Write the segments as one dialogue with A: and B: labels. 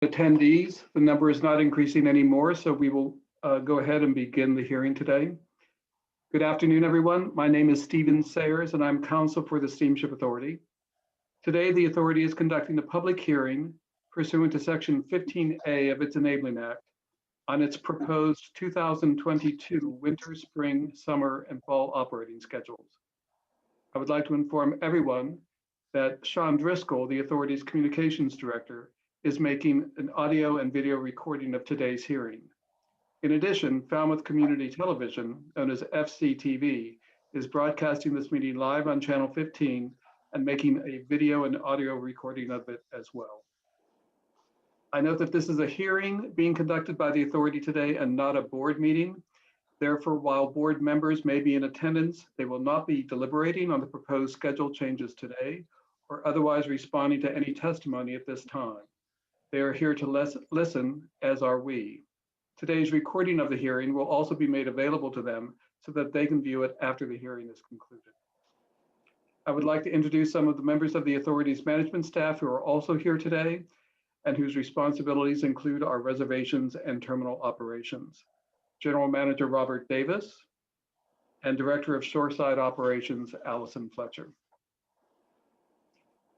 A: Attendees, the number is not increasing anymore, so we will go ahead and begin the hearing today. Good afternoon, everyone. My name is Stephen Sayers, and I'm counsel for the Steamship Authority. Today, the authority is conducting a public hearing pursuant to Section 15A of its Enabling Act on its proposed 2022 winter, spring, summer, and fall operating schedules. I would like to inform everyone that Sean Driscoll, the authority's communications director, is making an audio and video recording of today's hearing. In addition, Falmouth Community Television, known as FCTV, is broadcasting this meeting live on Channel 15 and making a video and audio recording of it as well. I note that this is a hearing being conducted by the authority today and not a board meeting. Therefore, while board members may be in attendance, they will not be deliberating on the proposed schedule changes today or otherwise responding to any testimony at this time. They are here to listen, as are we. Today's recording of the hearing will also be made available to them so that they can view it after the hearing is concluded. I would like to introduce some of the members of the authority's management staff who are also here today and whose responsibilities include our reservations and terminal operations. General Manager Robert Davis and Director of Shoreside Operations, Allison Fletcher.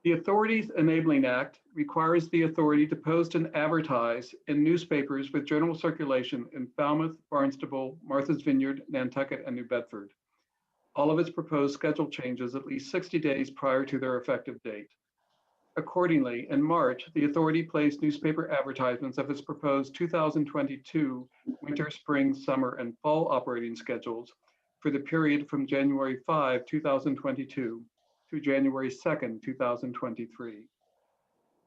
A: The authority's Enabling Act requires the authority to post and advertise in newspapers with general circulation in Falmouth, Barnstable, Martha's Vineyard, Nantucket, and New Bedford. All of its proposed schedule changes at least 60 days prior to their effective date. Accordingly, in March, the authority placed newspaper advertisements of its proposed 2022 winter, spring, summer, and fall operating schedules for the period from January 5, 2022 to January 2nd, 2023.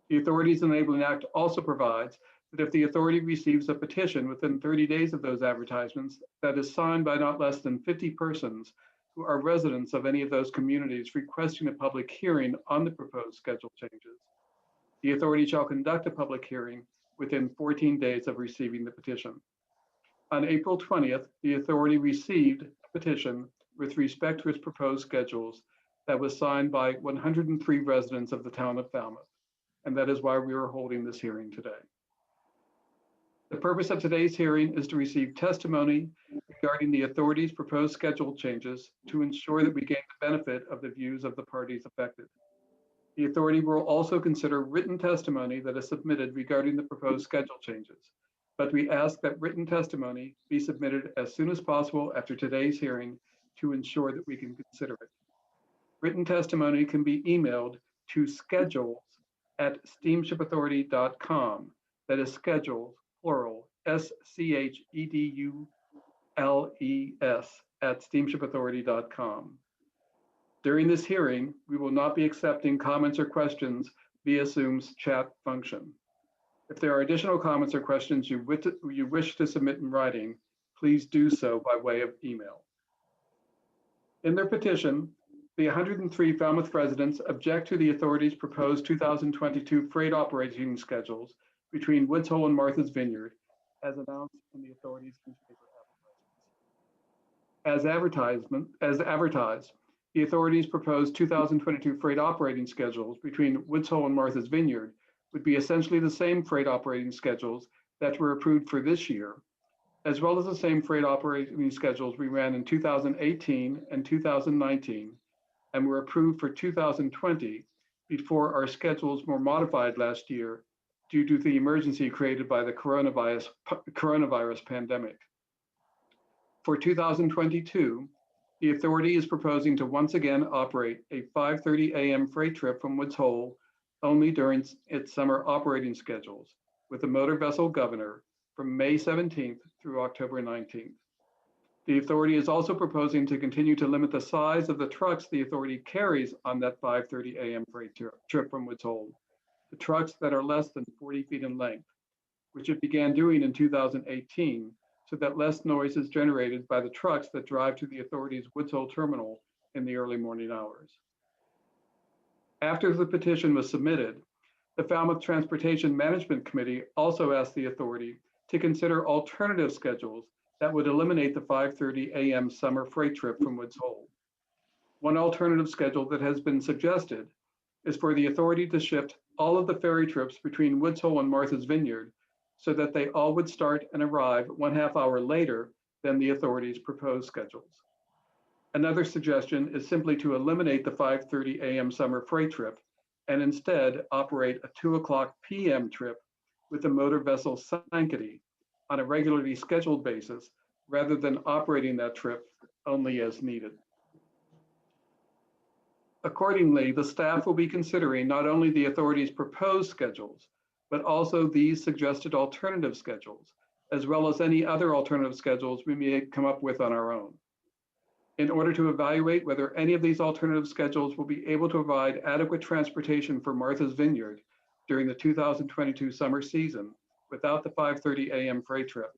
A: The authority's Enabling Act also provides that if the authority receives a petition within 30 days of those advertisements that is signed by not less than 50 persons who are residents of any of those communities requesting a public hearing on the proposed schedule changes, the authority shall conduct a public hearing within 14 days of receiving the petition. On April 20th, the authority received a petition with respect to its proposed schedules that was signed by 103 residents of the town of Falmouth, and that is why we are holding this hearing today. The purpose of today's hearing is to receive testimony regarding the authority's proposed schedule changes to ensure that we gain the benefit of the views of the parties affected. The authority will also consider written testimony that is submitted regarding the proposed schedule changes, but we ask that written testimony be submitted as soon as possible after today's hearing to ensure that we can consider it. Written testimony can be emailed to schedules@steamshipauthority.com. That is schedules, plural, SCHEDULES @steamshipauthority.com. During this hearing, we will not be accepting comments or questions via Zoom's chat function. If there are additional comments or questions you wish to submit in writing, please do so by way of email. In their petition, the 103 Falmouth residents object to the authority's proposed 2022 freight operating schedules between Woods Hole and Martha's Vineyard, as announced in the authority's newspaper advertisements. As advertised, the authority's proposed 2022 freight operating schedules between Woods Hole and Martha's Vineyard would be essentially the same freight operating schedules that were approved for this year, as well as the same freight operating schedules we ran in 2018 and 2019, and were approved for 2020 before our schedules were modified last year due to the emergency created by the coronavirus pandemic. For 2022, the authority is proposing to once again operate a 5:30 a.m. freight trip from Woods Hole only during its summer operating schedules with a motor vessel governor from May 17th through October 19th. The authority is also proposing to continue to limit the size of the trucks the authority carries on that 5:30 a.m. freight trip from Woods Hole, the trucks that are less than 40 feet in length, which it began doing in 2018, so that less noise is generated by the trucks that drive to the authority's Woods Hole terminal in the early morning hours. After the petition was submitted, the Falmouth Transportation Management Committee also asked the authority to consider alternative schedules that would eliminate the 5:30 a.m. summer freight trip from Woods Hole. One alternative schedule that has been suggested is for the authority to shift all of the ferry trips between Woods Hole and Martha's Vineyard so that they all would start and arrive 1/2 hour later than the authority's proposed schedules. Another suggestion is simply to eliminate the 5:30 a.m. summer freight trip and instead operate a 2:00 p.m. trip with the motor vessel Sankaty on a regularly scheduled basis rather than operating that trip only as needed. Accordingly, the staff will be considering not only the authority's proposed schedules, but also these suggested alternative schedules, as well as any other alternative schedules we may come up with on our own. In order to evaluate whether any of these alternative schedules will be able to provide adequate transportation for Martha's Vineyard during the 2022 summer season without the 5:30 a.m. freight trip,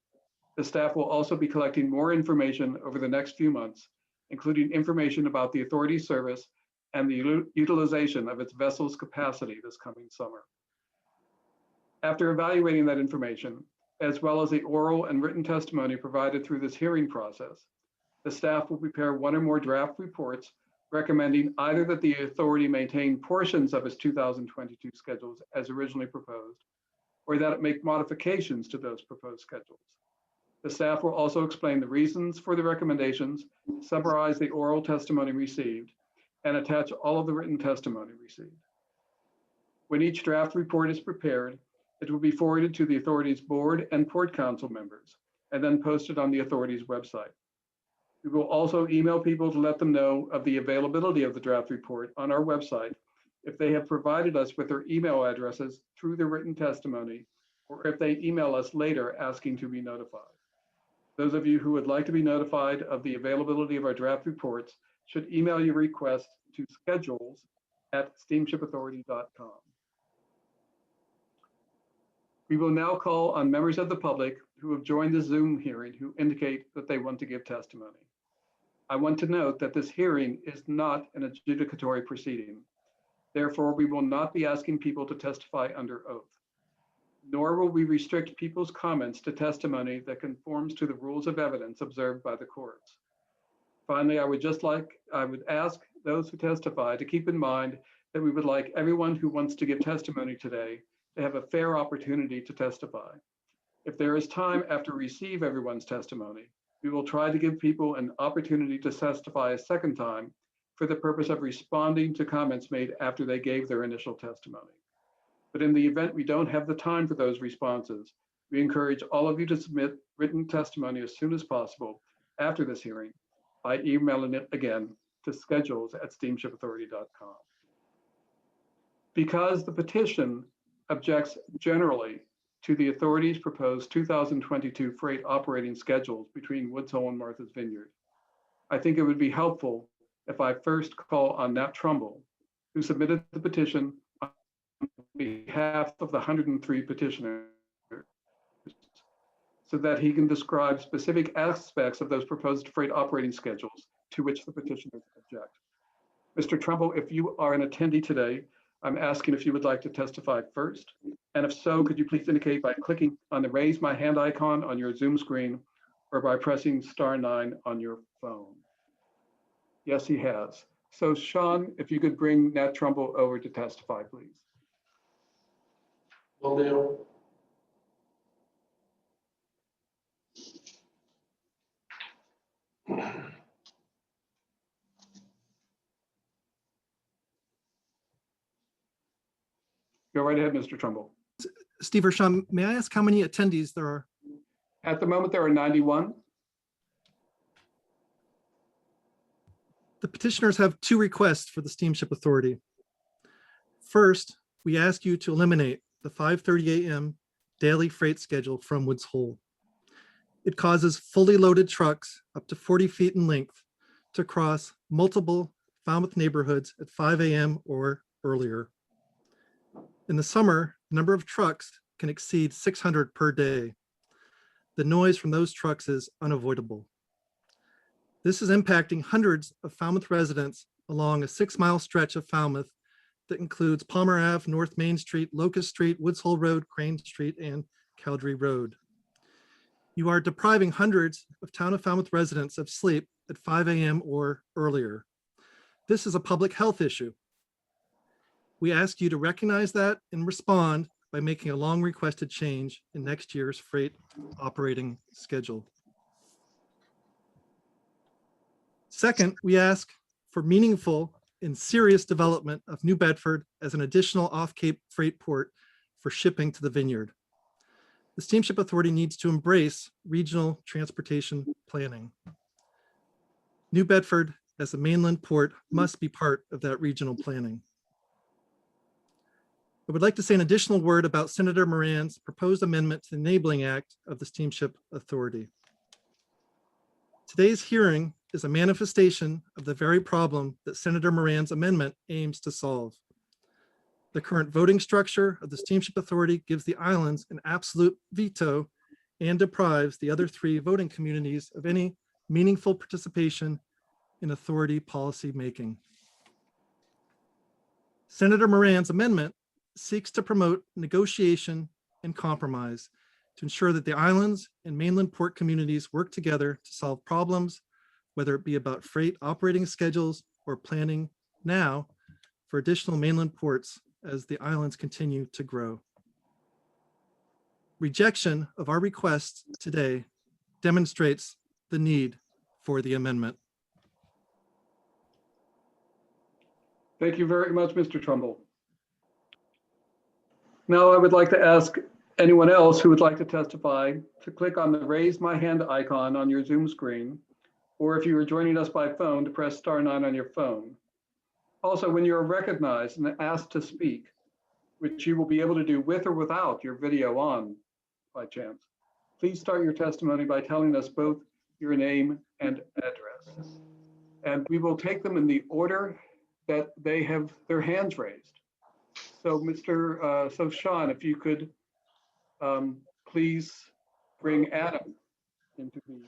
A: the staff will also be collecting more information over the next few months, including information about the authority's service and the utilization of its vessel's capacity this coming summer. After evaluating that information, as well as the oral and written testimony provided through this hearing process, the staff will prepare one or more draft reports recommending either that the authority maintain portions of its 2022 schedules as originally proposed, or that it make modifications to those proposed schedules. The staff will also explain the reasons for the recommendations, summarize the oral testimony received, and attach all of the written testimony received. When each draft report is prepared, it will be forwarded to the authority's board and port council members, and then posted on the authority's website. We will also email people to let them know of the availability of the draft report on our website if they have provided us with their email addresses through the written testimony, or if they email us later asking to be notified. Those of you who would like to be notified of the availability of our draft reports should email your request to schedules@steamshipauthority.com. We will now call on members of the public who have joined the Zoom hearing who indicate that they want to give testimony. I want to note that this hearing is not an adjudicatory proceeding. Therefore, we will not be asking people to testify under oath, nor will we restrict people's comments to testimony that conforms to the rules of evidence observed by the courts. Finally, I would ask those who testify to keep in mind that we would like everyone who wants to give testimony today to have a fair opportunity to testify. If there is time after we receive everyone's testimony, we will try to give people an opportunity to testify a second time for the purpose of responding to comments made after they gave their initial testimony. But in the event we don't have the time for those responses, we encourage all of you to submit written testimony as soon as possible after this hearing by emailing it again to schedules@steamshipauthority.com. Because the petition objects generally to the authority's proposed 2022 freight operating schedules between Woods Hole and Martha's Vineyard, I think it would be helpful if I first call on Nat Trumbull, who submitted the petition on behalf of the 103 petitioners, so that he can describe specific aspects of those proposed freight operating schedules to which the petitioners object. Mr. Trumbull, if you are an attendee today, I'm asking if you would like to testify first. And if so, could you please indicate by clicking on the raise my hand icon on your Zoom screen or by pressing *9 on your phone? Yes, he has. So Sean, if you could bring Nat Trumbull over to testify, please.
B: Will do.
A: Go right ahead, Mr. Trumbull.
C: Steve or Sean, may I ask how many attendees there are?
A: At the moment, there are 91.
C: The petitioners have two requests for the Steamship Authority. First, we ask you to eliminate the 5:30 a.m. daily freight schedule from Woods Hole. It causes fully loaded trucks up to 40 feet in length to cross multiple Falmouth neighborhoods at 5 a.m. or earlier. In the summer, the number of trucks can exceed 600 per day. The noise from those trucks is unavoidable. This is impacting hundreds of Falmouth residents along a 6-mile stretch of Falmouth that includes Palmer Ave, North Main Street, Locust Street, Woods Hole Road, Crane Street, and Cowdery Road. You are depriving hundreds of Town of Falmouth residents of sleep at 5 a.m. or earlier. This is a public health issue. We ask you to recognize that and respond by making a long requested change in next year's freight operating schedule. Second, we ask for meaningful and serious development of New Bedford as an additional off-Cape freight port for shipping to the Vineyard. The Steamship Authority needs to embrace regional transportation planning. New Bedford as a mainland port must be part of that regional planning. I would like to say an additional word about Senator Moran's proposed amendment to the Enabling Act of the Steamship Authority. Today's hearing is a manifestation of the very problem that Senator Moran's amendment aims to solve. The current voting structure of the Steamship Authority gives the islands an absolute veto and deprives the other three voting communities of any meaningful participation in authority policy making. Senator Moran's amendment seeks to promote negotiation and compromise to ensure that the islands and mainland port communities work together to solve problems, whether it be about freight operating schedules or planning now for additional mainland ports as the islands continue to grow. Rejection of our request today demonstrates the need for the amendment.
A: Thank you very much, Mr. Trumbull. Now I would like to ask anyone else who would like to testify to click on the raise my hand icon on your Zoom screen, or if you are joining us by phone, to press *9 on your phone. Also, when you are recognized and asked to speak, which you will be able to do with or without your video on by chance, please start your testimony by telling us both your name and address. And we will take them in the order that they have their hands raised. So Sean, if you could please bring Adam into the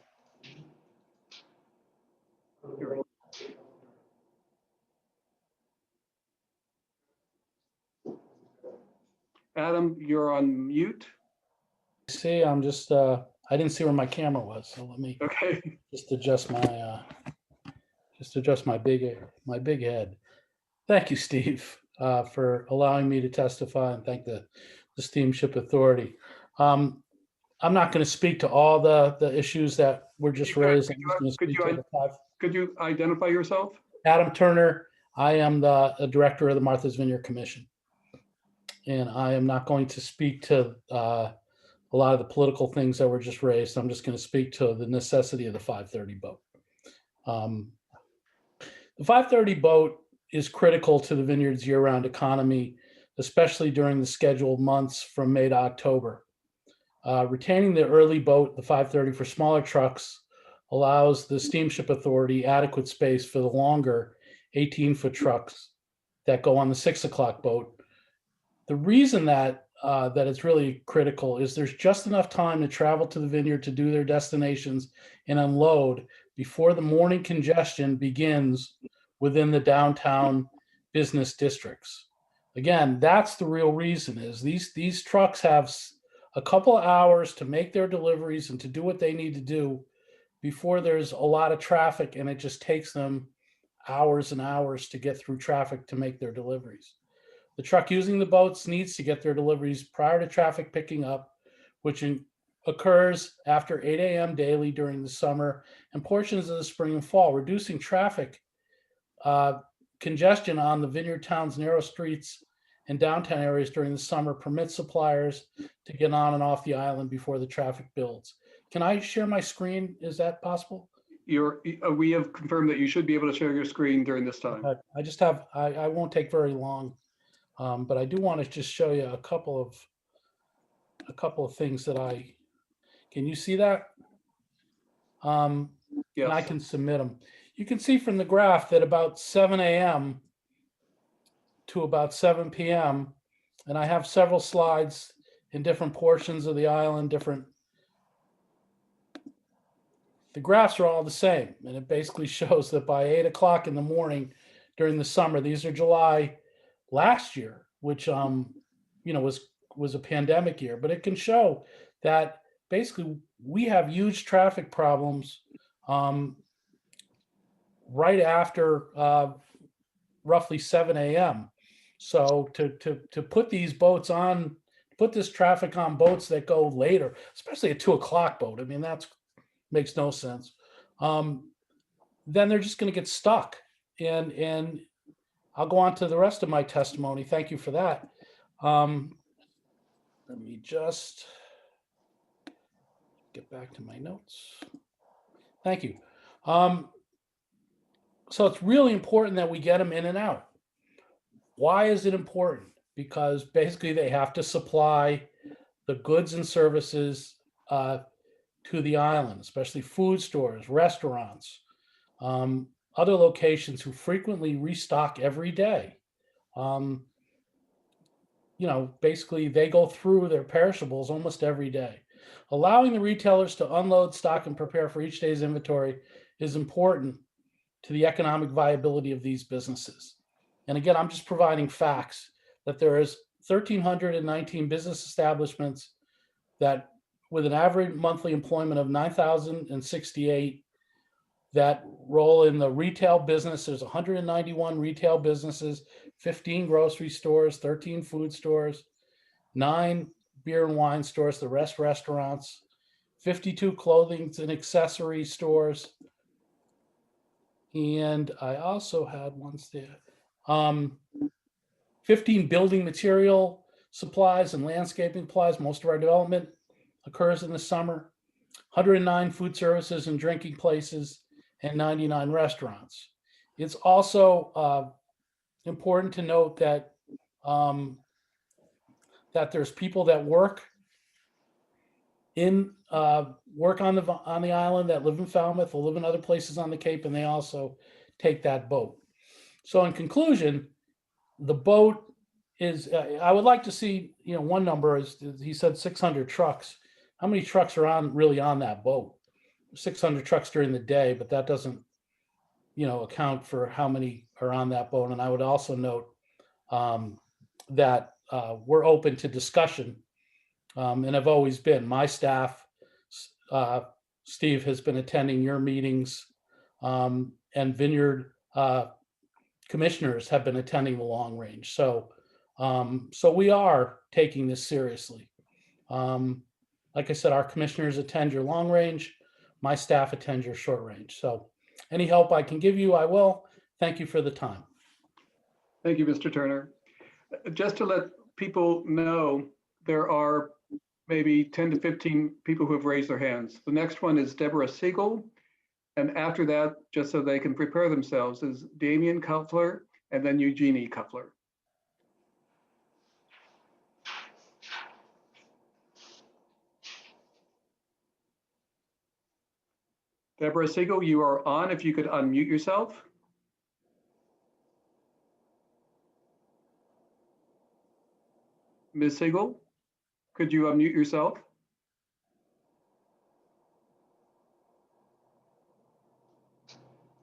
A: hearing. Adam, you're on mute.
B: See, I'm just, I didn't see where my camera was, so let me
A: Okay.
B: just adjust my big head. Thank you, Steve, for allowing me to testify, and thank the Steamship Authority. I'm not going to speak to all the issues that were just raised. I'm just going to speak to the five.
A: Could you identify yourself?
B: Adam Turner. I am the director of the Martha's Vineyard Commission, and I am not going to speak to a lot of the political things that were just raised. I'm just going to speak to the necessity of the 530 boat. The 530 boat is critical to the Vineyard's year-round economy, especially during the scheduled months from May to October. Retaining the early boat, the 530, for smaller trucks allows the Steamship Authority adequate space for the longer 18-foot trucks that go on the 6 o'clock boat. The reason that it's really critical is there's just enough time to travel to the Vineyard to do their destinations and unload before the morning congestion begins within the downtown business districts. Again, that's the real reason, is these trucks have a couple of hours to make their deliveries and to do what they need to do before there's a lot of traffic, and it just takes them hours and hours to get through traffic to make their deliveries. The truck using the boats needs to get their deliveries prior to traffic picking up, which occurs after 8 a.m. daily during the summer and portions of the spring and fall, reducing traffic congestion on the Vineyard Town's narrow streets and downtown areas during the summer. Permits suppliers to get on and off the island before the traffic builds. Can I share my screen? Is that possible?
A: We have confirmed that you should be able to share your screen during this time.
B: I won't take very long, but I do want to just show you a couple of things that can you see that?
A: Yes.
B: And I can submit them. You can see from the graph that about 7 a.m. to about 7 p.m., and I have several slides in different portions of the island, the graphs are all the same, and it basically shows that by 8 o'clock in the morning during the summer, these are July last year, which was a pandemic year, but it can show that basically we have huge traffic problems right after roughly 7 a.m. So to put these boats on, put this traffic on boats that go later, especially a 2 o'clock boat, I mean, that's makes no sense. Then they're just going to get stuck. And I'll go on to the rest of my testimony. Thank you for that. Let me just get back to my notes. Thank you. So it's really important that we get them in and out. Why is it important? Because basically they have to supply the goods and services to the island, especially food stores, restaurants, other locations who frequently restock every day. Basically they go through their perishables almost every day. Allowing the retailers to unload, stock, and prepare for each day's inventory is important to the economic viability of these businesses. And again, I'm just providing facts that there is 1,319 business establishments that with an average monthly employment of 9,068 that roll in the retail business. There's 191 retail businesses, 15 grocery stores, 13 food stores, 9 beer and wine stores, the rest restaurants, 52 clothing and accessory stores. And I also had ones there. 15 building material supplies and landscaping supplies. Most of our development occurs in the summer. 109 food services and drinking places, and 99 restaurants. It's also important to note that that there's people that work on the island that live in Falmouth or live in other places on the Cape, and they also take that boat. So in conclusion, the boat is, I would like to see, one number is, he said 600 trucks. How many trucks are really on that boat? 600 trucks during the day, but that doesn't, account for how many are on that boat. And I would also note that we're open to discussion, and have always been. My staff, Steve, has been attending your meetings, and Vineyard commissioners have been attending the long range. So we are taking this seriously. Like I said, our commissioners attend your long range. My staff attends your short range. So any help I can give you, I will. Thank you for the time.
A: Thank you, Mr. Turner. Just to let people know, there are maybe 10 to 15 people who have raised their hands. The next one is Deborah Siegel. And after that, just so they can prepare themselves, is Damian Kuffler and then Eugenie Kuffler. Deborah Siegel, you are on. If you could unmute yourself. Ms. Siegel, could you unmute yourself?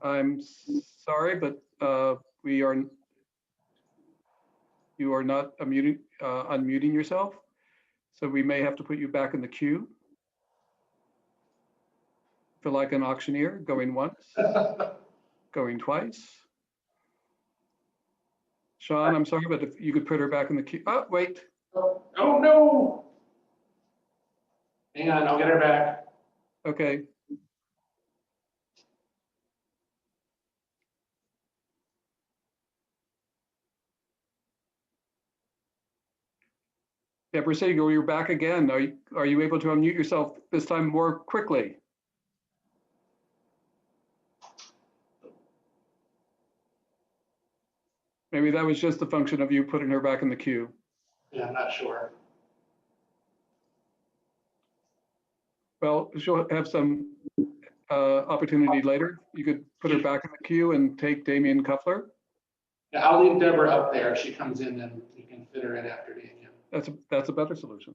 A: I'm sorry, but you are not unmuting yourself. So we may have to put you back in the queue. Feel like an auctioneer, going once, going twice. Sean, I'm sorry, but if you could put her back in the queue. Oh, wait.
D: Oh no. Hang on, I'll get her back.
A: Okay. Deborah Siegel, you're back again. Are you able to unmute yourself this time more quickly? Maybe that was just a function of you putting her back in the queue.
D: Yeah, I'm not sure.
A: Well, she'll have some opportunity later. You could put her back in the queue and take Damian Kuffler.
D: Yeah, I'll leave Deborah up there. If she comes in, then you can fit her in after Damian.
A: That's a better solution.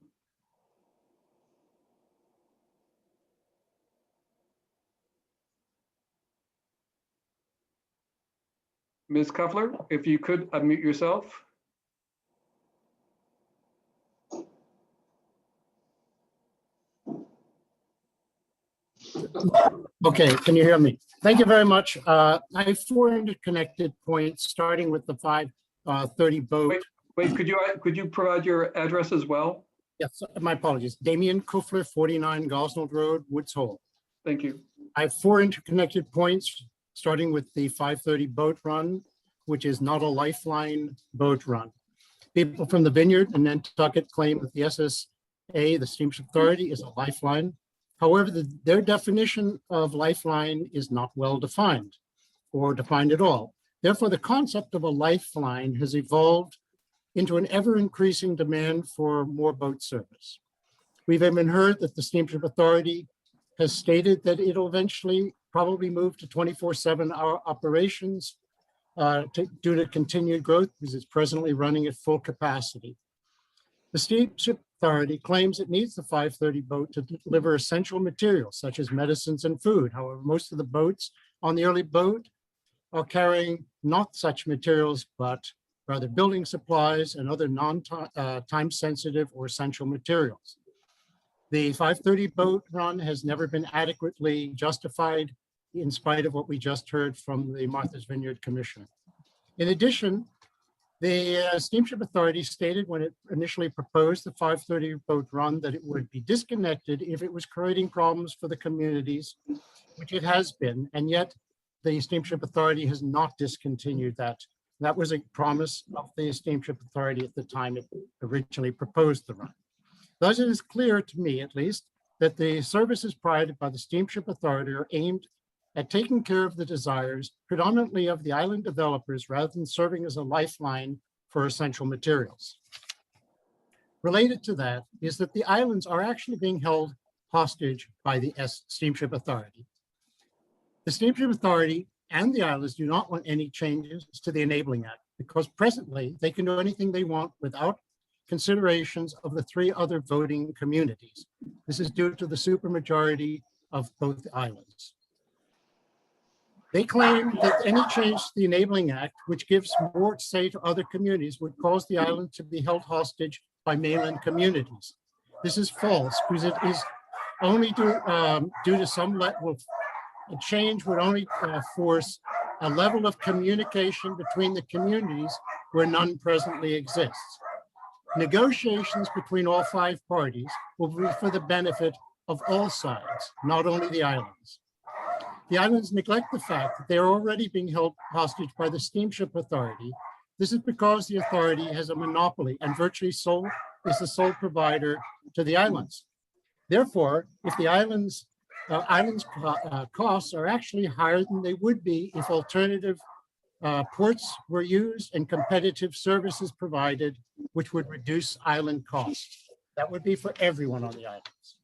A: Ms. Kuffler, if you could unmute yourself.
E: Okay, can you hear me? Thank you very much. I have 4 interconnected points, starting with the 30 boat.
A: Wait, could you provide your address as well?
E: Yes, my apologies. Damian Kufler, 49 Gosnold Road, Woods Hole.
A: Thank you.
E: I have 4 interconnected points, starting with the 5:30 boat run, which is not a lifeline boat run. People from the Vineyard and Nantucket claim that the SSA, the Steamship Authority, is a lifeline. However, their definition of lifeline is not well defined or defined at all. Therefore, the concept of a lifeline has evolved into an ever-increasing demand for more boat service. We've even heard that the Steamship Authority has stated that it'll eventually probably move to 24/7-hour operations due to continued growth, because it's presently running at full capacity. The Steamship Authority claims it needs the 5:30 boat to deliver essential materials such as medicines and food. However, most of the boats on the early boat are carrying not such materials, but rather building supplies and other non-time sensitive or essential materials. The 5:30 boat run has never been adequately justified, in spite of what we just heard from the Martha's Vineyard Commissioner. In addition, the Steamship Authority stated when it initially proposed the 5:30 boat run that it would be disconnected if it was creating problems for the communities, which it has been, and yet the Steamship Authority has not discontinued that. That was a promise of the Steamship Authority at the time it originally proposed the run. Thus, it is clear to me, at least, that the services provided by the Steamship Authority are aimed at taking care of the desires predominantly of the island developers rather than serving as a lifeline for essential materials. Related to that is that the islands are actually being held hostage by the Steamship Authority. The Steamship Authority and the islands do not want any changes to the Enabling Act because presently they can do anything they want without considerations of the 3 other voting communities. This is due to the supermajority of both islands. They claim that any change to the Enabling Act, which gives more say to other communities, would cause the island to be held hostage by mainland communities. This is false because it is only due to some level of a change would only force a level of communication between the communities where none presently exists. Negotiations between all 5 parties will be for the benefit of all sides, not only the islands. The islands neglect the fact that they are already being held hostage by the Steamship Authority. This is because the authority has a monopoly and virtually is the sole provider to the islands. Therefore, if the islands costs are actually higher than they would be if alternative ports were used and competitive services provided, which would reduce island costs. That would be for everyone on the islands.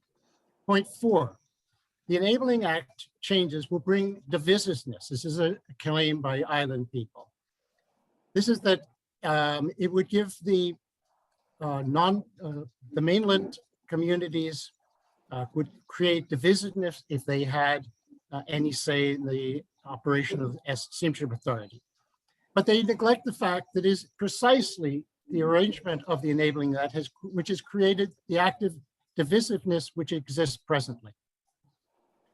E: Point 4, the Enabling Act changes will bring divisiveness. This is a claim by island people. This is that it would give the mainland communities would create divisiveness if they had any say in the operation of the Steamship Authority. But they neglect the fact that it is precisely the arrangement of the Enabling Act which has created the active divisiveness which exists presently.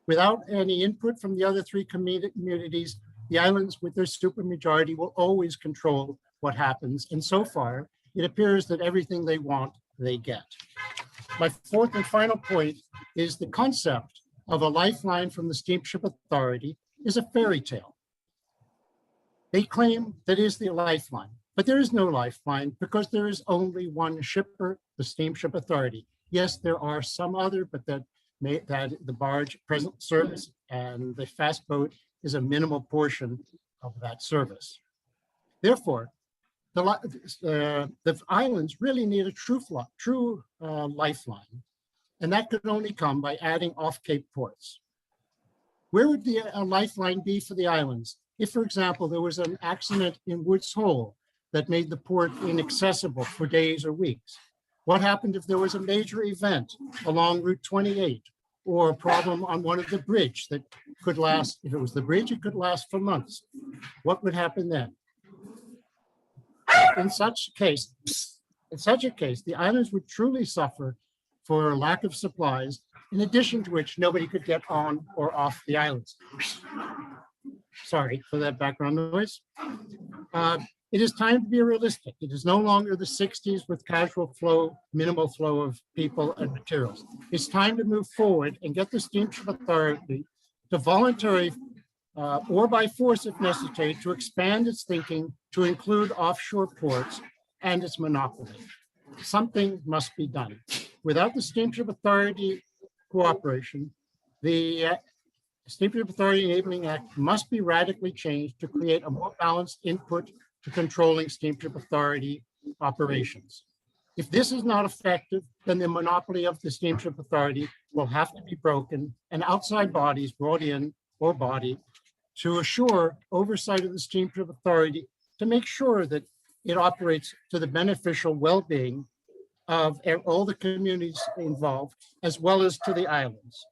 E: Without any input from the other 3 communities, the islands with their supermajority will always control what happens. And so far, it appears that everything they want, they get. My 4th and final point is the concept of a lifeline from the Steamship Authority is a fairy tale. They claim that is the lifeline, but there is no lifeline because there is only one shipper, the Steamship Authority. Yes, there are some other, but that the barge present service and the fast boat is a minimal portion of that service. Therefore, the islands really need a true lifeline, and that could only come by adding off-Cape ports. Where would the lifeline be for the islands? If, for example, there was an accident in Woods Hole that made the port inaccessible for days or weeks? What happened if there was a major event along Route 28 or a problem on one of the bridge that could last, if it was the bridge, it could last for months? What would happen then? In such a case, the islands would truly suffer for lack of supplies, in addition to which nobody could get on or off the islands. Sorry for that background noise. It is time to be realistic. It is no longer the 60s with casual flow, minimal flow of people and materials. It's time to move forward and get the Steamship Authority to voluntary or by force if necessary to expand its thinking to include offshore ports and its monopoly. Something must be done. Without the Steamship Authority cooperation, the Steamship Authority Enabling Act must be radically changed to create a more balanced input to controlling Steamship Authority operations. If this is not effective, then the monopoly of the Steamship Authority will have to be broken and outside bodies brought in or body to assure oversight of the Steamship Authority to make sure that it operates to the beneficial well-being of all the communities involved, as well as to the islands.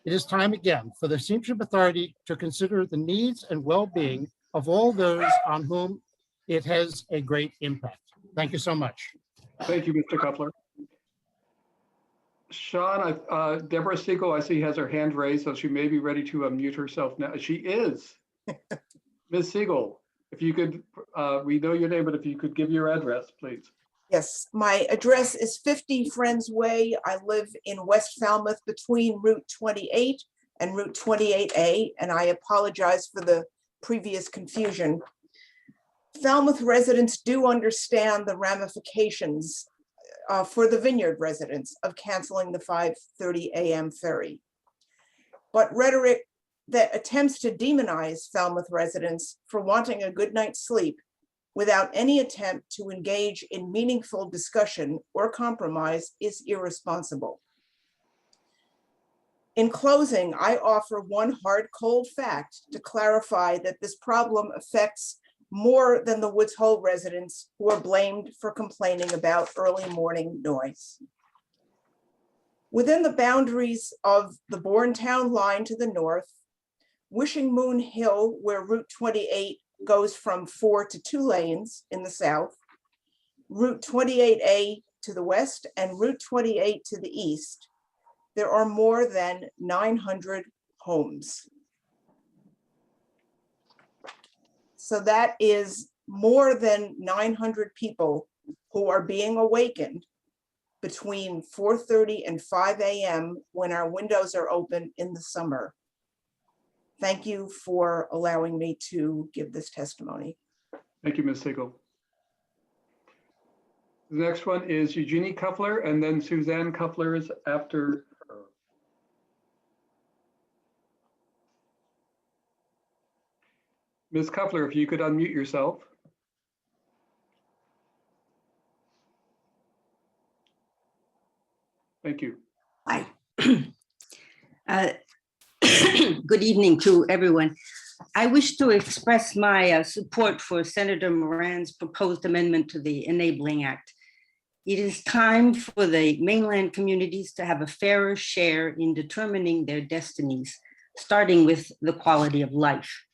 E: It is time again for the Steamship Authority to consider the needs and well-being of all those on whom it has a great impact. Thank you so much.
A: Thank you, Mr. Kuffler. Sean, Deborah Siegel, I see has her hand raised, so she may be ready to unmute herself now. She is. Ms. Siegel, if you could, we know your name, but if you could give your address, please.
F: Yes, my address is 50 Friends Way. I live in West Falmouth between Route 28 and Route 28A, and I apologize for the previous confusion. Falmouth residents do understand the ramifications for the Vineyard residents of canceling the 5:30 a.m. ferry. But rhetoric that attempts to demonize Falmouth residents for wanting a good night's sleep without any attempt to engage in meaningful discussion or compromise is irresponsible. In closing, I offer one hard, cold fact to clarify that this problem affects more than the Woods Hole residents who are blamed for complaining about early morning noise. Within the boundaries of the Bournetown line to the north, Wishing Moon Hill, where Route 28 goes from 4 to 2 lanes in the south, Route 28A to the west, and Route 28 to the east, there are more than 900 homes. So that is more than 900 people who are being awakened between 4:30 and 5 a.m. when our windows are open in the summer. Thank you for allowing me to give this testimony.
A: Thank you, Ms. Siegel. The next one is Eugenie Kuffler, and then Suzanne Kuffler is after her. Ms. Kuffler, if you could unmute yourself. Thank you.
G: Hi. Good evening to everyone. I wish to express my support for Senator Moran's proposed amendment to the Enabling Act. It is time for the mainland communities to have a fairer share in determining their destinies, starting with the quality of life.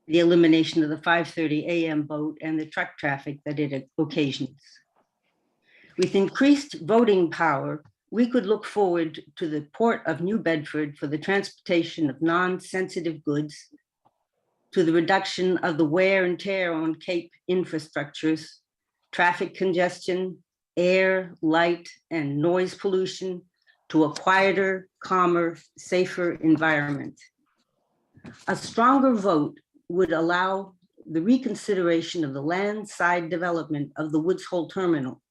G: The elimination of the 5:30 a.m. boat and the truck traffic that it occasions. With increased voting power, we could look forward to the Port of New Bedford for the transportation of non-sensitive goods, to the reduction of the wear and tear on Cape infrastructures, traffic congestion, air, light, and noise pollution, to a quieter, calmer, safer environment. A stronger vote would allow the reconsideration of the land side development of the Woods Hole Terminal.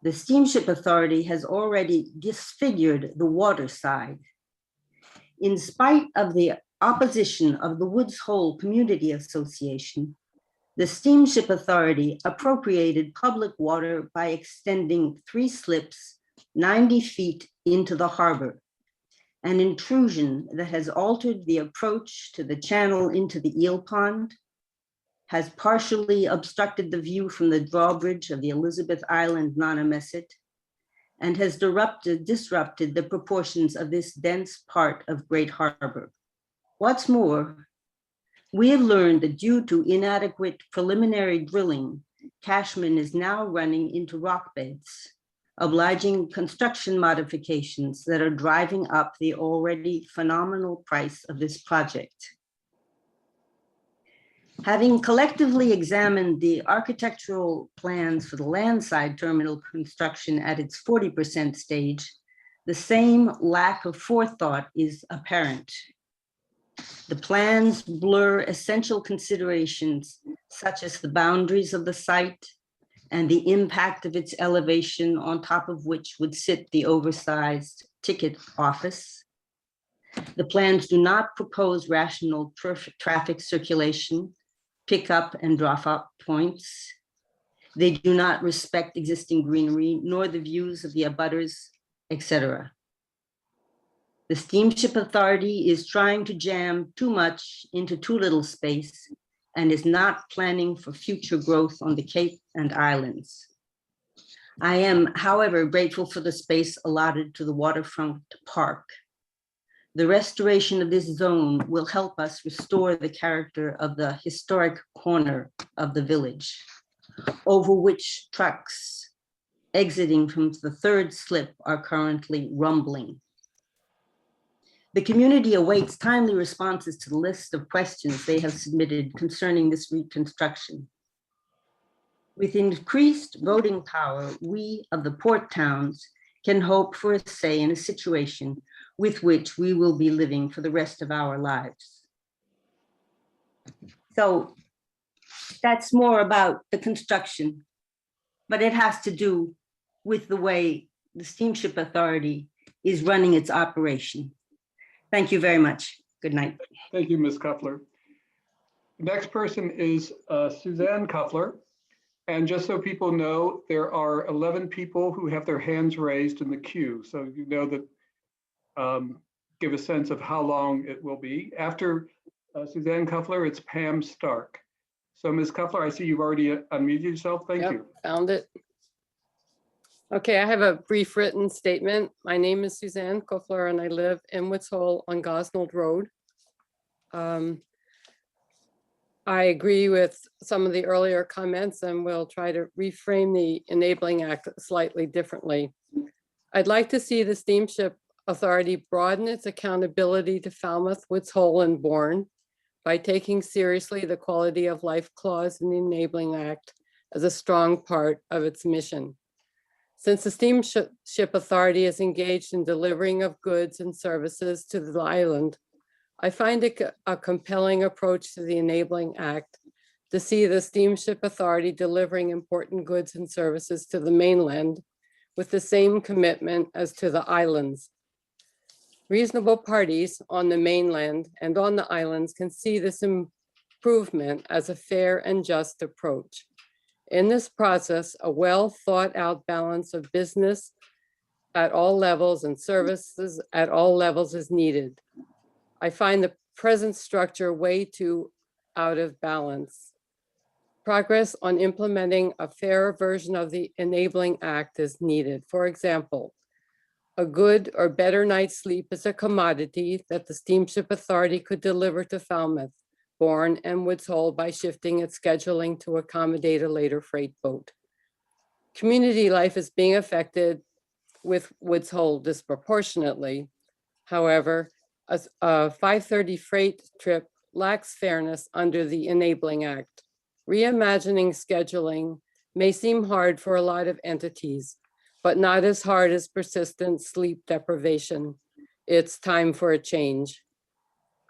G: The Steamship Authority has already disfigured the water side. In spite of the opposition of the Woods Hole Community Association, the Steamship Authority appropriated public water by extending 3 slips 90 feet into the harbor, an intrusion that has altered the approach to the channel into the eel pond, has partially obstructed the view from the drawbridge of the Elizabeth Island Nonamesset, and has disrupted the proportions of this dense part of Great Harbor. What's more, we have learned that due to inadequate preliminary drilling, Cashman is now running into rock beds, obliging construction modifications that are driving up the already phenomenal price of this project. Having collectively examined the architectural plans for the landside terminal construction at its 40% stage, the same lack of forethought is apparent. The plans blur essential considerations such as the boundaries of the site and the impact of its elevation, on top of which would sit the oversized ticket office. The plans do not propose rational traffic circulation, pick up and drop off points. They do not respect existing greenery, nor the views of the abutters, etc. The Steamship Authority is trying to jam too much into too little space and is not planning for future growth on the Cape and Islands. I am, however, grateful for the space allotted to the waterfront park. The restoration of this zone will help us restore the character of the historic corner of the village, over which trucks exiting from the third slip are currently rumbling. The community awaits timely responses to the list of questions they have submitted concerning this reconstruction. With increased voting power, we of the port towns can hope for a say in a situation with which we will be living for the rest of our lives. So that's more about the construction, but it has to do with the way the Steamship Authority is running its operation. Thank you very much. Good night.
A: Thank you, Ms. Kuffler. The next person is Suzanne Kuffler. And just so people know, there are 11 people who have their hands raised in the queue. So you know that, give a sense of how long it will be. After Suzanne Kuffler, it's Pam Stark. So Ms. Kuffler, I see you've already unmuted yourself. Thank
H: Yep,
A: you.
H: found it. Okay, I have a brief written statement. My name is Suzanne Kuffler and I live in Woods Hole on Gosnold Road. I agree with some of the earlier comments and we'll try to reframe the Enabling Act slightly differently. I'd like to see the Steamship Authority broaden its accountability to Falmouth, Woods Hole, and Bourne by taking seriously the quality of life clause in the Enabling Act as a strong part of its mission. Since the Steamship Authority is engaged in delivering of goods and services to the island, I find it a compelling approach to the Enabling Act to see the Steamship Authority delivering important goods and services to the mainland with the same commitment as to the islands. Reasonable parties on the mainland and on the islands can see this improvement as a fair and just approach. In this process, a well thought out balance of business at all levels and services at all levels is needed. I find the present structure way too out of balance. Progress on implementing a fairer version of the Enabling Act is needed. For example, a good or better night's sleep is a commodity that the Steamship Authority could deliver to Falmouth, Bourne, and Woods Hole by shifting its scheduling to accommodate a later freight boat. Community life is being affected with Woods Hole disproportionately. However, a 5:30 freight trip lacks fairness under the Enabling Act. Reimagining scheduling may seem hard for a lot of entities, but not as hard as persistent sleep deprivation. It's time for a change.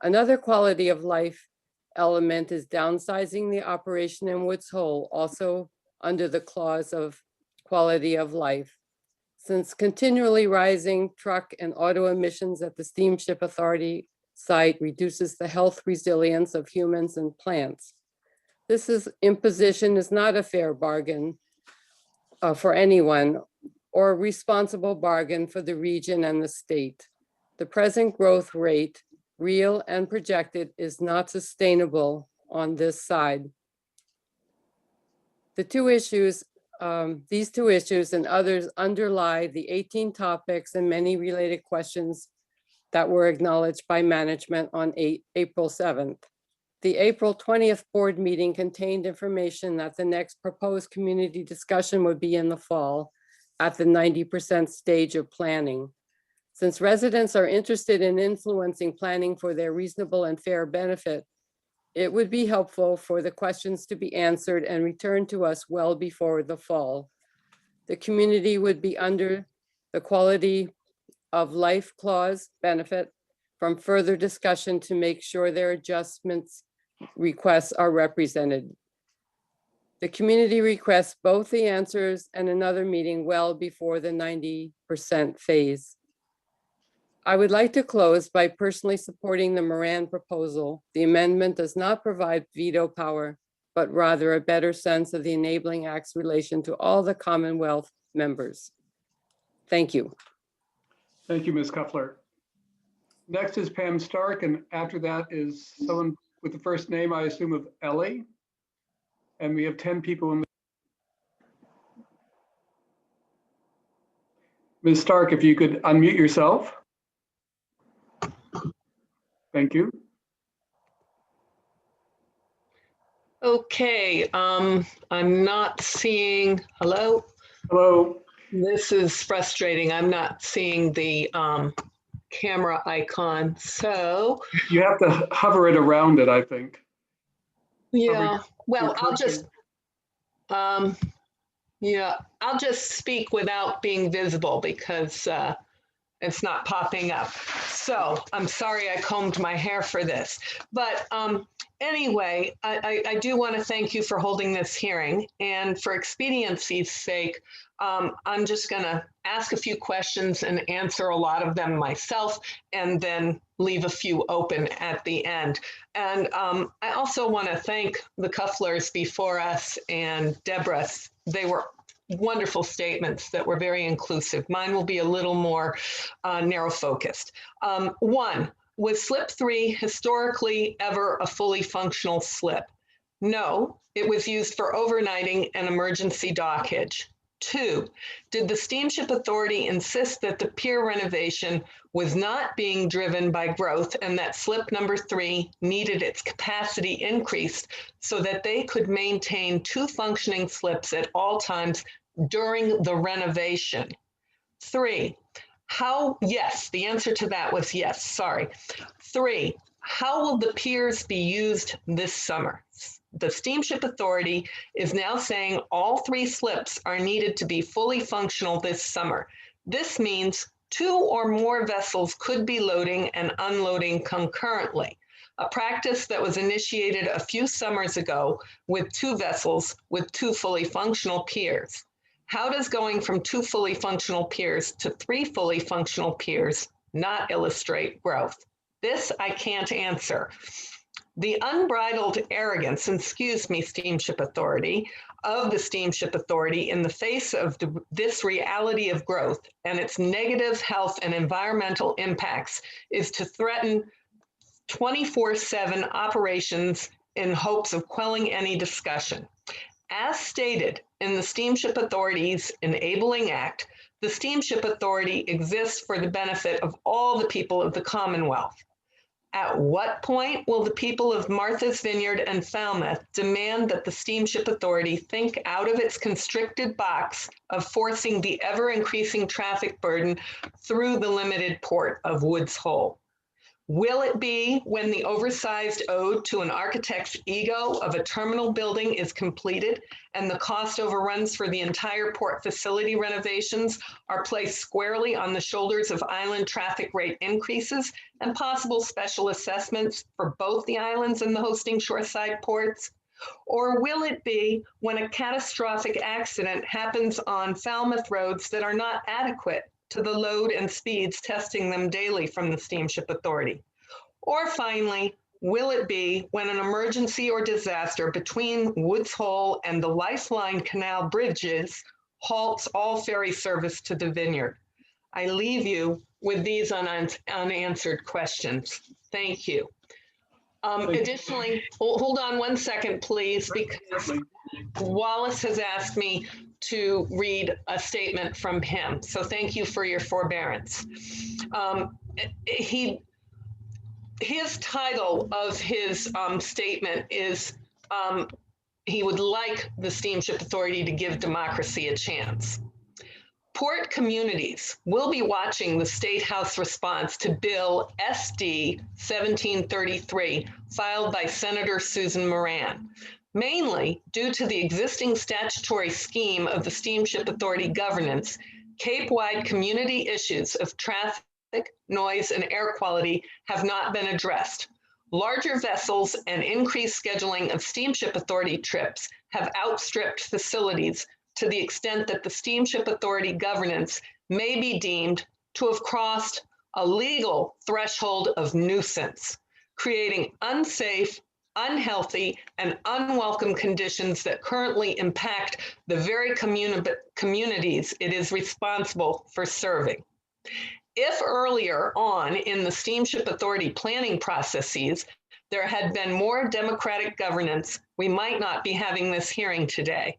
H: Another quality of life element is downsizing the operation in Woods Hole, also under the clause of quality of life. Since continually rising truck and auto emissions at the Steamship Authority site reduces the health resilience of humans and plants. This imposition is not a fair bargain for anyone or a responsible bargain for the region and the state. The present growth rate, real and projected, is not sustainable on this side. These two issues and others underlie the 18 topics and many related questions that were acknowledged by management on April 7th. The April 20th board meeting contained information that the next proposed community discussion would be in the fall at the 90% stage of planning. Since residents are interested in influencing planning for their reasonable and fair benefit, It would be helpful for the questions to be answered and returned to us well before the fall. The community would be under the quality of life clause benefit from further discussion to make sure their adjustments requests are represented. The community requests both the answers and another meeting well before the 90% phase. I would like to close by personally supporting the Moran proposal. The amendment does not provide veto power, but rather a better sense of the Enabling Act's relation to all the Commonwealth members. Thank you.
A: Thank you, Ms. Kuffler. Next is Pam Stark, and after that is someone with the first name, I assume, of Ellie. And we have 10 people in the. Ms. Stark, if you could unmute yourself. Thank you.
I: Okay, I'm not seeing, hello?
A: Hello.
I: This is frustrating. I'm not seeing the camera icon, so.
A: You have to hover it around it, I think.
I: Yeah, well,
A: your
I: I'll just, yeah, I'll just speak without being visible because it's not popping up. So I'm sorry I combed my hair for this. But anyway, I do want to thank you for holding this hearing. And for expediency's sake, I'm just going to ask a few questions and answer a lot of them myself, and then leave a few open at the end. And I also want to thank the Kufflers before us and Deborah. They were wonderful statements that were very inclusive. Mine will be a little more narrow focused. One, was slip 3 historically ever a fully functional slip? No, it was used for overnighting and emergency dockage. 2, did the Steamship Authority insist that the pier renovation was not being driven by growth and that slip number 3 needed its capacity increased so that they could maintain 2 functioning slips at all times during the renovation? 3, yes, the answer to that was yes, sorry. 3, how will the piers be used this summer? The Steamship Authority is now saying all 3 slips are needed to be fully functional this summer. This means 2 or more vessels could be loading and unloading concurrently, a practice that was initiated a few summers ago with 2 vessels with 2 fully functional piers. How does going from 2 fully functional piers to 3 fully functional piers not illustrate growth? This I can't answer. The unbridled arrogance, excuse me, Steamship Authority, of the Steamship Authority in the face of this reality of growth and its negative health and environmental impacts is to threaten 24/7 operations in hopes of quelling any discussion. As stated in the Steamship Authority's Enabling Act, the Steamship Authority exists for the benefit of all the people of the Commonwealth. At what point will the people of Martha's Vineyard and Falmouth demand that the Steamship Authority think out of its constricted box of forcing the ever-increasing traffic burden through the limited port of Woods Hole? Will it be when the oversized ode to an architect's ego of a terminal building is completed and the cost overruns for the entire port facility renovations are placed squarely on the shoulders of island traffic rate increases and possible special assessments for both the islands and the hosting shoreside ports? Or will it be when a catastrophic accident happens on Falmouth roads that are not adequate to the load and speeds testing them daily from the Steamship Authority? Or finally, will it be when an emergency or disaster between Woods Hole and the Lifeline Canal bridges halts all ferry service to the Vineyard? I leave you with these unanswered questions. Thank you. Additionally, hold on one second, please, because Wallace has asked me to read a statement from him. So thank you for your forbearance. His title of his statement is, he would like the Steamship Authority to give democracy a chance. Port communities will be watching the State House response to Bill SD 1733, filed by Senator Susan Moran, mainly due to the existing statutory scheme of the Steamship Authority governance. Cape-wide community issues of traffic, noise, and air quality have not been addressed. Larger vessels and increased scheduling of Steamship Authority trips have outstripped facilities to the extent that the Steamship Authority governance may be deemed to have crossed a legal threshold of nuisance, creating unsafe, unhealthy, and unwelcome conditions that currently impact the very communities it is responsible for serving. If earlier on in the Steamship Authority planning processes, there had been more democratic governance, we might not be having this hearing today.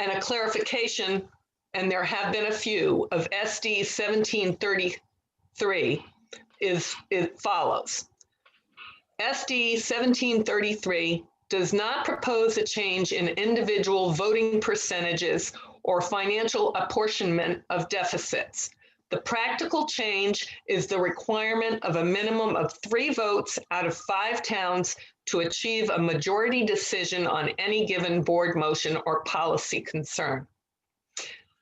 I: And a clarification, and there have been a few, of SD 1733 it follows. SD 1733 does not propose a change in individual voting percentages or financial apportionment of deficits. The practical change is the requirement of a minimum of 3 votes out of 5 towns to achieve a majority decision on any given board motion or policy concern.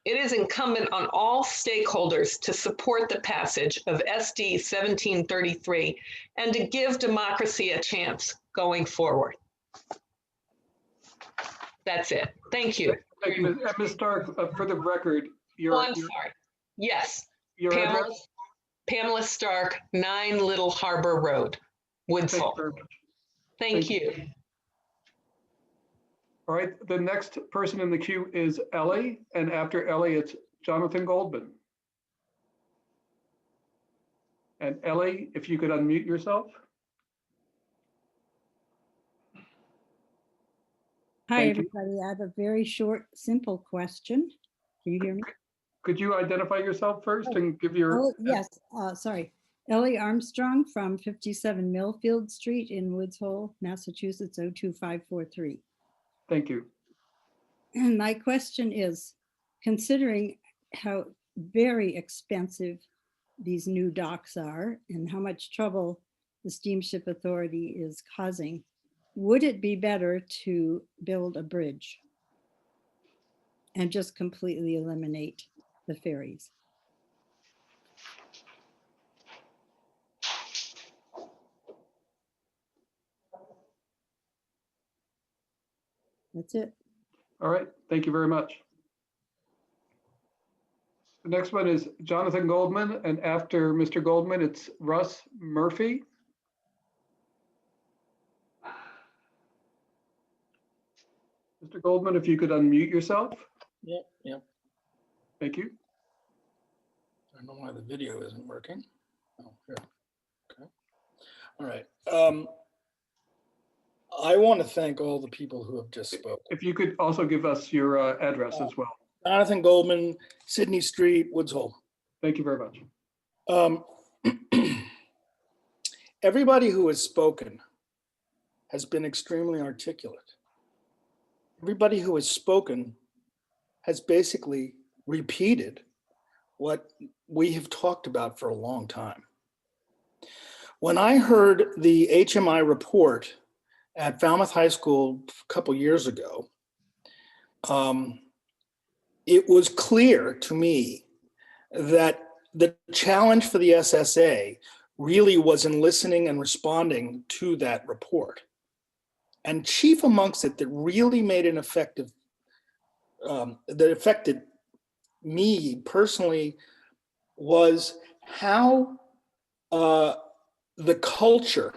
I: It is incumbent on all stakeholders to support the passage of SD 1733 and to give democracy a chance going forward. That's it. Thank you.
A: Thank you, Ms. Stark. For the record,
I: Oh, I'm sorry. Yes,
A: your
I: Pamela,
A: address?
I: Pamela Stark, 9 Little Harbor Road, Woods
A: Thank you
I: Hole.
A: very much.
I: Thank you.
A: All right, the next person in the queue is Ellie, and after Ellie, it's Jonathan Goldman. And Ellie, if you could unmute yourself.
J: Hi,
A: Thank you.
J: everybody. I have a very short, simple question. Can you hear me?
A: Could you identify yourself first and give your?
J: Oh, yes, sorry. Ellie Armstrong from 57 Millfield Street in Woods Hole, Massachusetts, 02543.
A: Thank you.
J: And my question is, considering how very expensive these new docks are and how much trouble the Steamship Authority is causing, would it be better to build a bridge and just completely eliminate the ferries? That's it.
A: All right, thank you very much. The next one is Jonathan Goldman, and after Mr. Goldman, it's Russ Murphy. Mr. Goldman, if you could unmute yourself.
K: Yep.
A: Thank you.
K: I don't know why the video isn't working. Oh, here. Okay. All right. I want to thank all the people who have just spoken.
A: If you could also give us your address as well.
K: Jonathan Goldman, Sydney Street, Woods Hole.
A: Thank you very much.
K: Everybody who has spoken has been extremely articulate. Everybody who has spoken has basically repeated what we have talked about for a long time. When I heard the HMI report at Falmouth High School a couple years ago, it was clear to me that the challenge for the SSA really was in listening and responding to that report. And chief amongst it that really made an effective, that affected me personally, was how the culture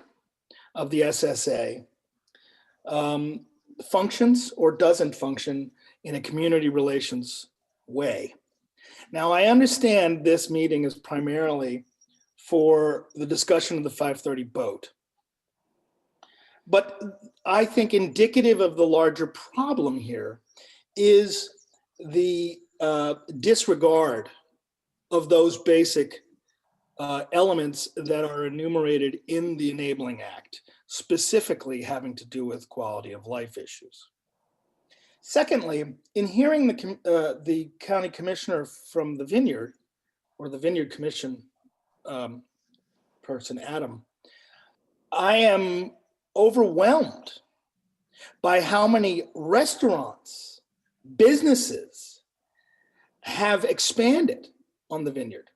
K: of the SSA functions or doesn't function in a community relations way. Now, I understand this meeting is primarily for the discussion of the 530 boat. But I think indicative of the larger problem here is the disregard of those basic elements that are enumerated in the Enabling Act, specifically having to do with quality of life issues. Secondly, in hearing the county commissioner from the Vineyard, or the Vineyard Commission person, Adam, I am overwhelmed by how many restaurants, businesses have expanded on the Vineyard,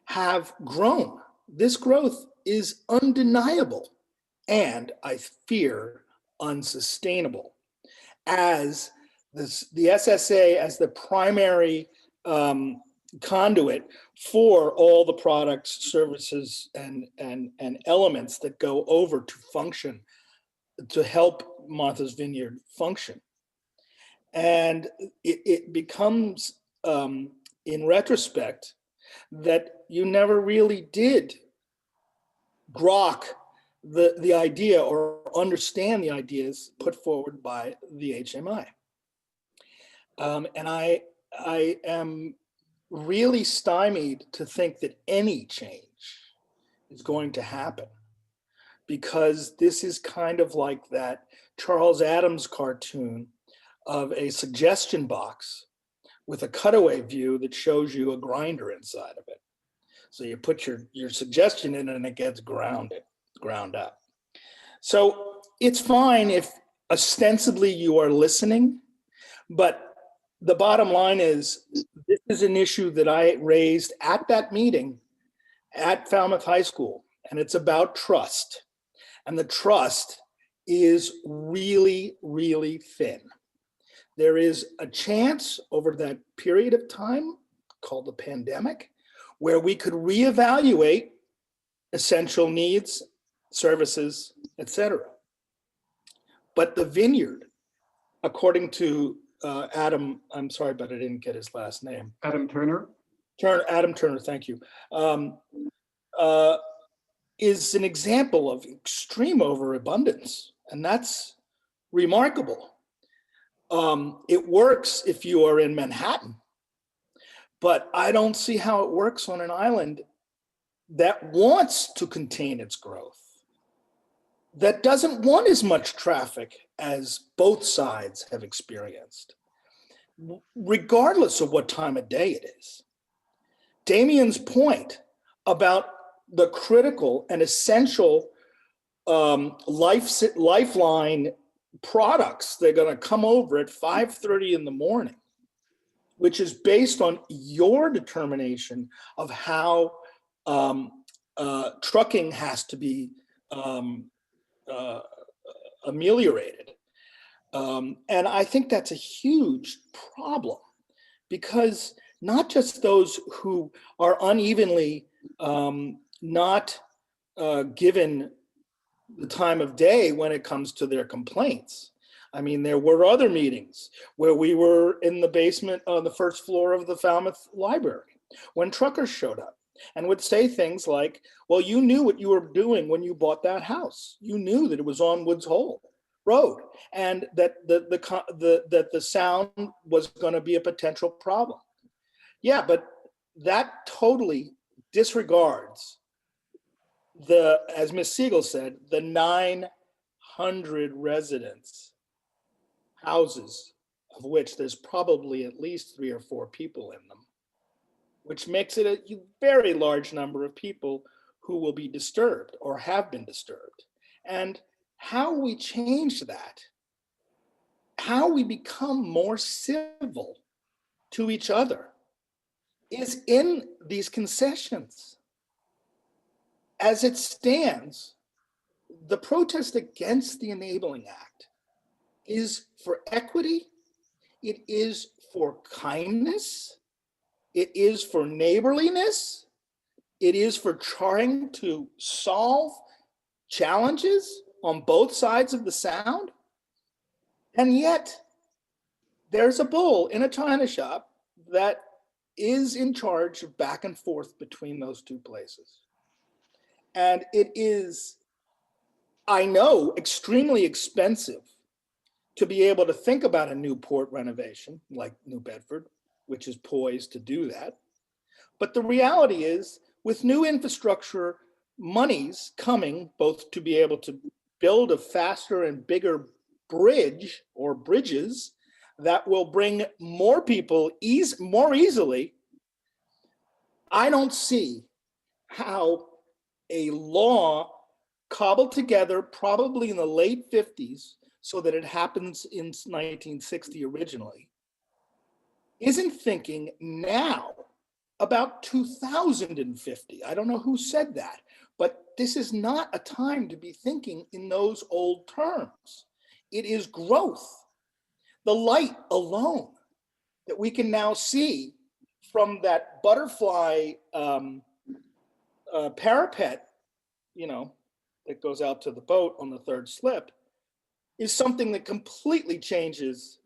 K: have grown. This growth is undeniable and, I fear, unsustainable, as the SSA as the primary conduit for all the products, services, and elements that go over to function, to help Martha's Vineyard function. And it becomes, in retrospect, that you never really did grok the idea or understand the ideas put forward by the HMI. And I am really stymied to think that any change is going to happen, because this is kind of like that Charles Addams cartoon of a suggestion box with a cutaway view that shows you a grinder inside of it. So you put your suggestion in and it gets ground up. So it's fine if ostensibly you are listening, but the bottom line is, this is an issue that I raised at that meeting at Falmouth High School, and it's about trust. And the trust is really, really thin. There is a chance over that period of time called the pandemic where we could reevaluate essential needs, services, etc. But the Vineyard, according to Adam, I'm sorry, but I didn't get his last name.
A: Adam Turner.
K: Adam Turner, thank you. Is an example of extreme overabundance, and that's remarkable. It works if you are in Manhattan, but I don't see how it works on an island that wants to contain its growth, that doesn't want as much traffic as both sides have experienced, regardless of what time of day it is. Damien's point about the critical and essential lifeline products, they're going to come over at 5:30 in the morning, which is based on your determination of how trucking has to be ameliorated. And I think that's a huge problem, because not just those who are unevenly not given the time of day when it comes to their complaints. I mean, there were other meetings where we were in the basement on the first floor of the Falmouth Library when truckers showed up and would say things like, well, you knew what you were doing when you bought that house. You knew that it was on Woods Hole Road and that the sound was going to be a potential problem. Yeah, but that totally disregards as Ms. Siegel said, the 900 residents, houses, of which there's probably at least 3 or 4 people in them, which makes it a very large number of people who will be disturbed or have been disturbed. And how we change that, how we become more civil to each other, is in these concessions. As it stands, the protest against the Enabling Act is for equity, it is for kindness, it is for neighborliness, it is for trying to solve challenges on both sides of the Sound. And yet, there's a bull in a china shop that is in charge of back and forth between those two places. And it is, I know, extremely expensive to be able to think about a new port renovation like New Bedford, which is poised to do that. But the reality is, with new infrastructure monies coming, both to be able to build a faster and bigger bridge or bridges, that will bring more people more easily, I don't see how a law cobbled together probably in the late 50s so that it happens in 1960 originally, isn't thinking now about 2050. I don't know who said that, but this is not a time to be thinking in those old terms. It is growth. The light alone that we can now see from that butterfly parapet, that goes out to the boat on the third slip, is something that completely changes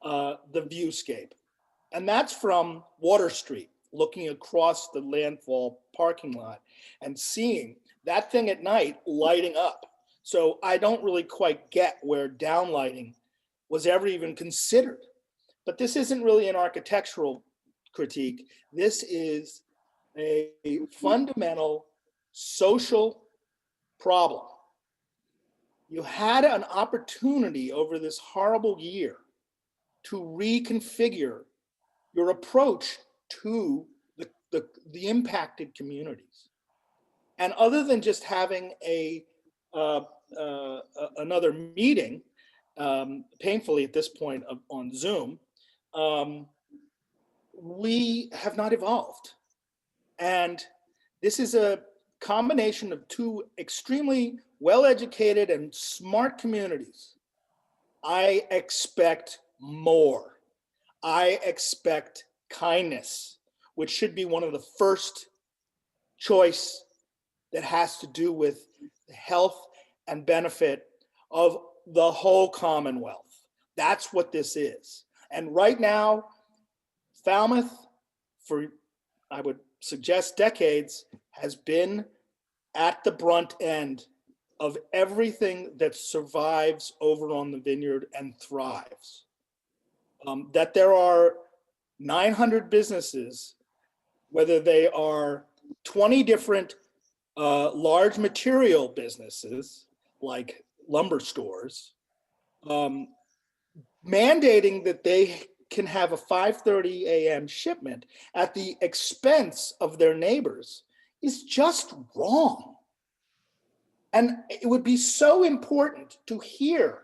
K: the viewscape. And that's from Water Street, looking across the landfall parking lot and seeing that thing at night lighting up. So I don't really quite get where downlighting was ever even considered. But this isn't really an architectural critique. This is a fundamental social problem. You had an opportunity over this horrible year to reconfigure your approach to the impacted communities. And other than just having another meeting, painfully at this point on Zoom, we have not evolved. And this is a combination of two extremely well-educated and smart communities. I expect more. I expect kindness, which should be one of the first choice that has to do with the health and benefit of the whole Commonwealth. That's what this is. And right now, Falmouth, for I would suggest decades, has been at the brunt end of everything that survives over on the vineyard and thrives. That there are 900 businesses, whether they are 20 different large material businesses like lumber stores, mandating that they can have a 5:30 a.m. shipment at the expense of their neighbors is just wrong. And it would be so important to hear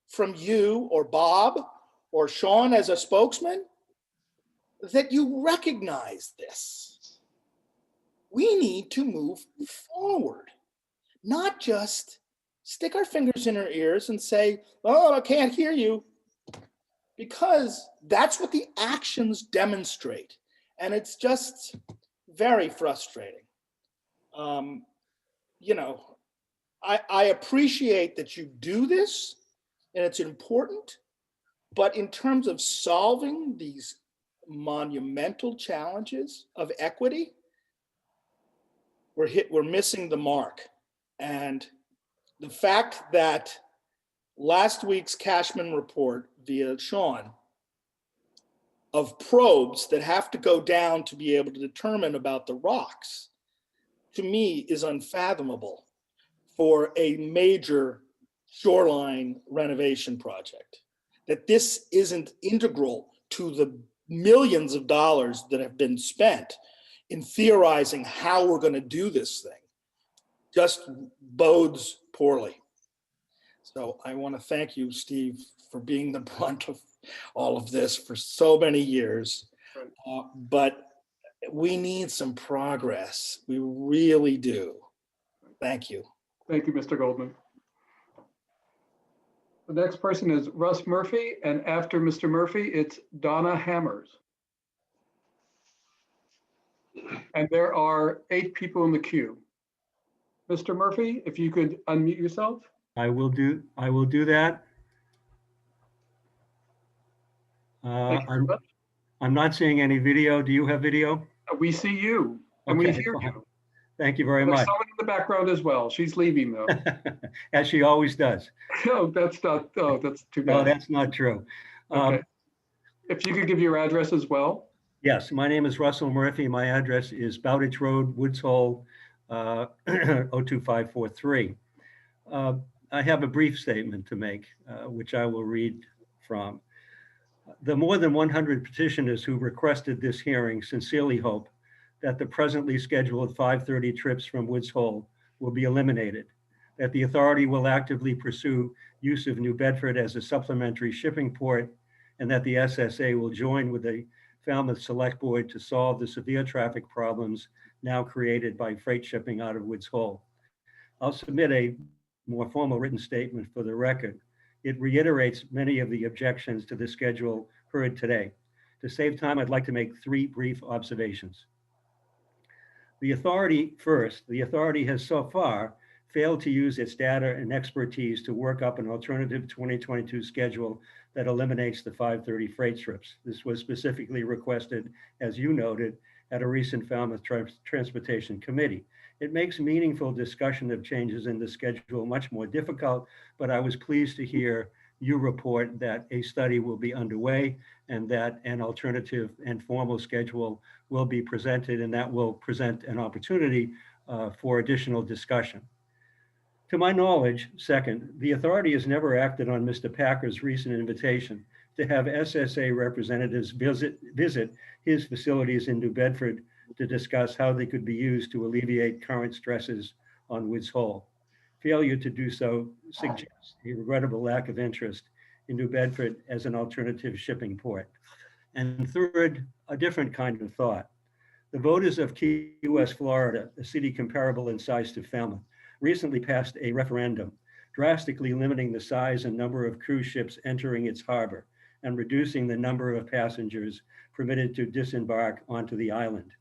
K: from you or Bob or Sean as a spokesman that you recognize this. We need to move forward, not just stick our fingers in our ears and say, oh, I can't hear you, because that's what the actions demonstrate. And it's just very frustrating. I appreciate that you do this and it's important, but in terms of solving these monumental challenges of equity, we're missing the mark. And the fact that last week's Cashman report via Sean of probes that have to go down to be able to determine about the rocks, to me is unfathomable for a major shoreline renovation project. That this isn't integral to the millions of dollars that have been spent in theorizing how we're going to do this thing just bodes poorly. So I want to thank you, Steve, for being the brunt of all of this for so many years. But we need some progress. We really do. Thank you.
A: Thank you, Mr. Goldman. The next person is Russ Murphy, and after Mr. Murphy, it's Donna Hammers. And there are 8 people in the queue. Mr. Murphy, if you could unmute yourself.
L: I will do that.
A: Thank you very much.
L: I'm not seeing any video. Do you have video?
A: We see you and we hear you.
L: Thank you very
A: There's
L: much.
A: someone in the background as well. She's leaving though.
L: As she always does.
A: No, that's not, oh, that's too bad.
L: No, that's not true.
A: Okay. If you could give your address as well.
L: Yes, my name is Russell Murphy. My address is Bowditch Road, Woods Hole, 02543. I have a brief statement to make, which I will read from. The more than 100 petitioners who requested this hearing sincerely hope that the presently scheduled 5:30 trips from Woods Hole will be eliminated, that the authority will actively pursue use of New Bedford as a supplementary shipping port, and that the SSA will join with the Falmouth Select Board to solve the severe traffic problems now created by freight shipping out of Woods Hole. I'll submit a more formal written statement for the record. It reiterates many of the objections to the schedule heard today. To save time, I'd like to make 3 brief observations. The authority has so far failed to use its data and expertise to work up an alternative 2022 schedule that eliminates the 5:30 freight trips. This was specifically requested, as you noted, at a recent Falmouth Transportation Committee. It makes meaningful discussion of changes in the schedule much more difficult, but I was pleased to hear you report that a study will be underway and that an alternative and formal schedule will be presented, and that will present an opportunity for additional discussion. To my knowledge, second, the authority has never acted on Mr. Packer's recent invitation to have SSA representatives visit his facilities in New Bedford to discuss how they could be used to alleviate current stresses on Woods Hole. Failure to do so suggests a regrettable lack of interest in New Bedford as an alternative shipping port. And third, a different kind of thought. The voters of Key West, Florida, a city comparable in size to Falmouth, recently passed a referendum drastically limiting the size and number of cruise ships entering its harbor and reducing the number of passengers permitted to disembark onto the island.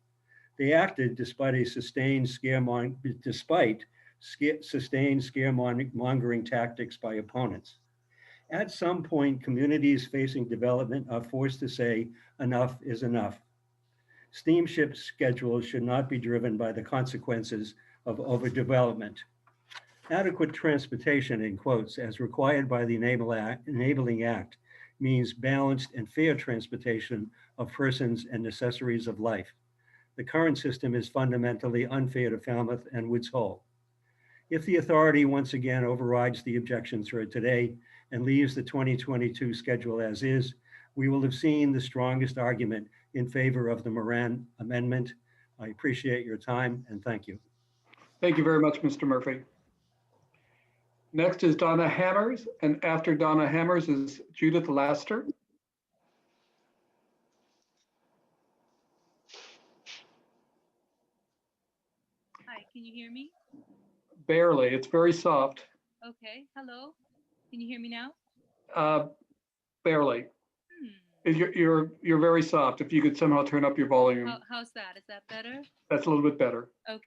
L: They acted despite sustained scaremongering tactics by opponents. At some point, communities facing development are forced to say enough is enough. Steamship schedules should not be driven by the consequences of overdevelopment. Adequate transportation, in quotes, as required by the Enabling Act, means balanced and fair transportation of persons and necessaries of life. The current system is fundamentally unfair to Falmouth and Woods Hole. If the authority once again overrides the objections heard today and leaves the 2022 schedule as is, we will have seen the strongest argument in favor of the Moran Amendment. I appreciate your time and thank you.
A: Thank you very much, Mr. Murphy. Next is Donna Hammers, and after Donna Hammers is Judith Laster.
M: Hi, can you hear me?
A: Barely, it's very soft.
M: Okay, hello. Can you hear me now?
A: Barely. You're very soft. If you could somehow turn up your volume.
M: How's that? Is that better?
A: That's a little bit better.
M: Okay.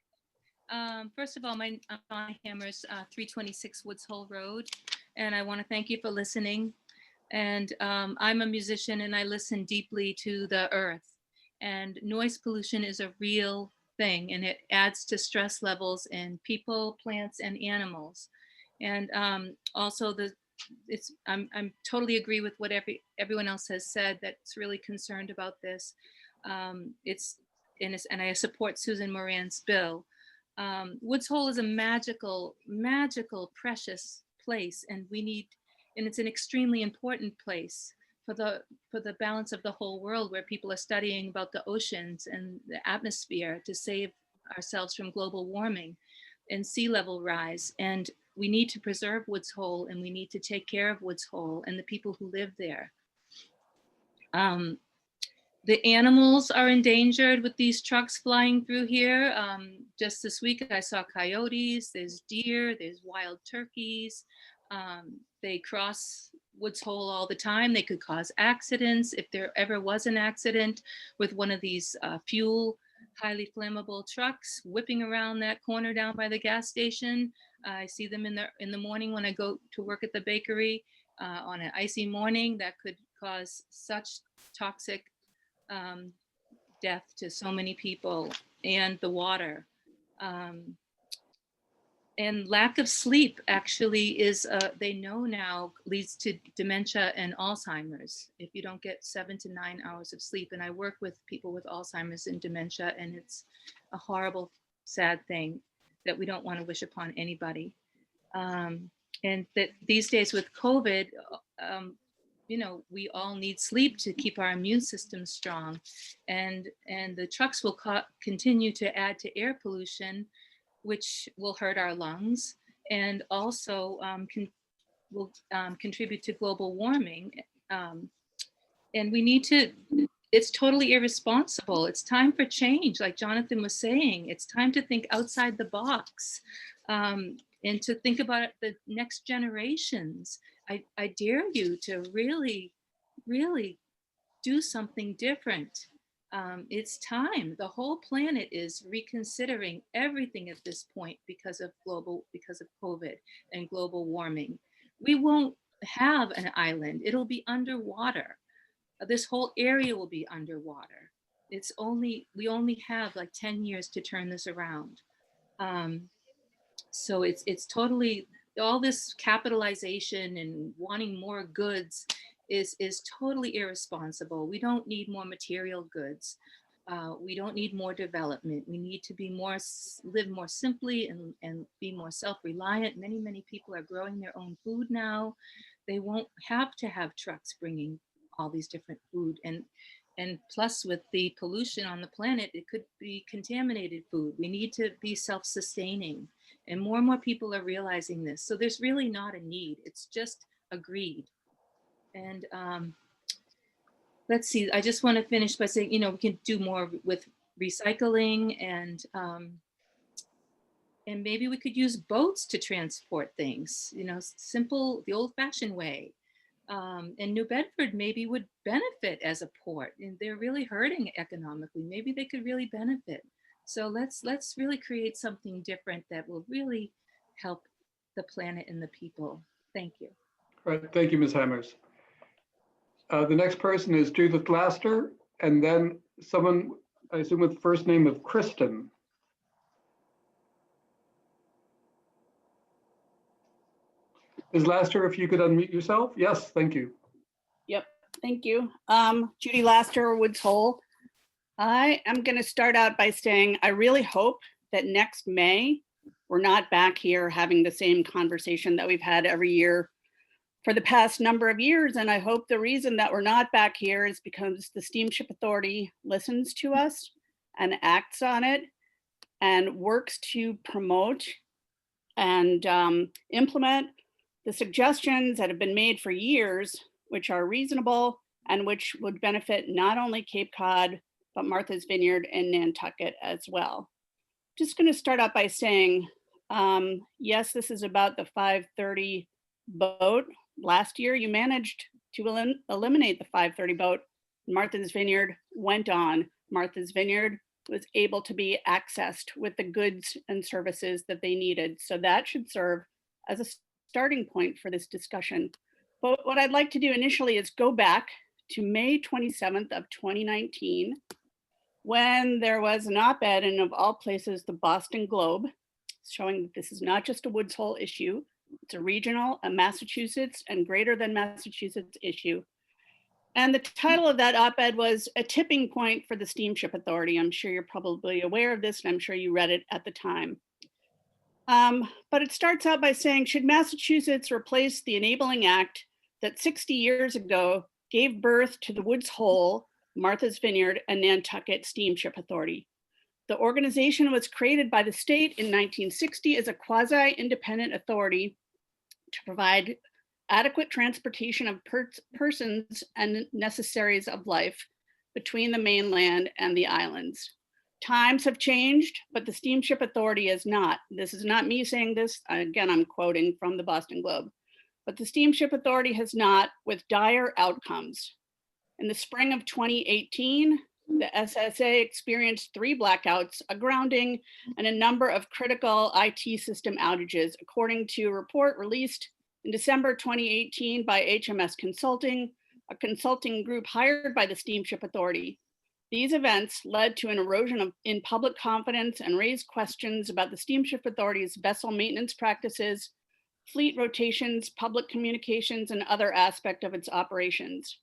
M: First of all, I'm Donna Hammers, 326 Woods Hole Road, and I want to thank you for listening. And I'm a musician and I listen deeply to the earth. And noise pollution is a real thing, and it adds to stress levels in people, plants, and animals. And also I'm totally agree with what everyone else has said that's really concerned about this. And I support Susan Moran's bill. Woods Hole is a magical, precious place, and it's an extremely important place for the balance of the whole world, where people are studying about the oceans and the atmosphere to save ourselves from global warming and sea level rise. And we need to preserve Woods Hole, and we need to take care of Woods Hole and the people who live there. The animals are endangered with these trucks flying through here. Just this week, I saw coyotes, there's deer, there's wild turkeys. They cross Woods Hole all the time. They could cause accidents. If there ever was an accident with one of these highly flammable trucks whipping around that corner down by the gas station, I see them in the morning when I go to work at the bakery on an icy morning. That could cause such toxic death to so many people, and the water. And lack of sleep actually is, they know now, leads to dementia and Alzheimer's if you don't get 7 to 9 hours of sleep. And I work with people with Alzheimer's and dementia, and it's a horrible, sad thing that we don't want to wish upon anybody. And that these days with COVID, we all need sleep to keep our immune system strong. And the trucks will continue to add to air pollution, which will hurt our lungs and also will contribute to global warming. And we need to, it's totally irresponsible. It's time for change. Like Jonathan was saying, it's time to think outside the box and to think about the next generations. I dare you to really, really do something different. It's time. The whole planet is reconsidering everything at this point because of COVID and global warming. We won't have an island. It'll be underwater. This whole area will be underwater. We only have like 10 years to turn this around. So it's totally, all this capitalization and wanting more goods is totally irresponsible. We don't need more material goods. We don't need more development. We need to be live more simply and be more self-reliant. Many people are growing their own food now. They won't have to have trucks bringing all these different food. And plus with the pollution on the planet, it could be contaminated food. We need to be self-sustaining. And more people are realizing this. So there's really not a need. It's just a greed. And let's see, I just want to finish by saying, we can do more with recycling and maybe we could use boats to transport things, simple, the old fashioned way. And New Bedford maybe would benefit as a port, and they're really hurting economically. Maybe they could really benefit. So let's really create something different that will really help the planet and the people. Thank you.
A: All right, thank you, Ms. Hammers. The next person is Judith Laster, and then someone, I assume with the first name of Kristen. Ms. Laster, if you could unmute yourself. Yes, thank you.
N: Yep, thank you. Judy Laster, Woods Hole. I am going to start out by saying I really hope that next May, we're not back here having the same conversation that we've had every year for the past number of years. And I hope the reason that we're not back here is because the Steamship Authority listens to us and acts on it and works to promote and implement the suggestions that have been made for years, which are reasonable and which would benefit not only Cape Cod, but Martha's Vineyard and Nantucket as well. Just going to start out by saying, yes, this is about the 530 boat. Last year, you managed to eliminate the 530 boat. Martha's Vineyard went on. Martha's Vineyard was able to be accessed with the goods and services that they needed. So that should serve as a starting point for this discussion. But what I'd like to do initially is go back to May 27th of 2019, when there was an op-ed in, of all places, the Boston Globe, showing that this is not just a Woods Hole issue. It's a regional, a Massachusetts and greater than Massachusetts issue. And the title of that op-ed was A Tipping Point for the Steamship Authority. I'm sure you're probably aware of this, and I'm sure you read it at the time. But it starts out by saying, should Massachusetts replace the Enabling Act that 60 years ago gave birth to the Woods Hole, Martha's Vineyard, and Nantucket Steamship Authority? The organization was created by the state in 1960 as a quasi-independent authority to provide adequate transportation of persons and necessaries of life between the mainland and the islands. Times have changed, but the Steamship Authority has not. This is not me saying this. Again, I'm quoting from the Boston Globe. But the Steamship Authority has not, with dire outcomes. In the spring of 2018, the SSA experienced 3 blackouts, a grounding, and a number of critical IT system outages, according to a report released in December 2018 by HMS Consulting, a consulting group hired by the Steamship Authority. These events led to an erosion in public confidence and raised questions about the Steamship Authority's vessel maintenance practices, fleet rotations, public communications, and other aspects of its operations.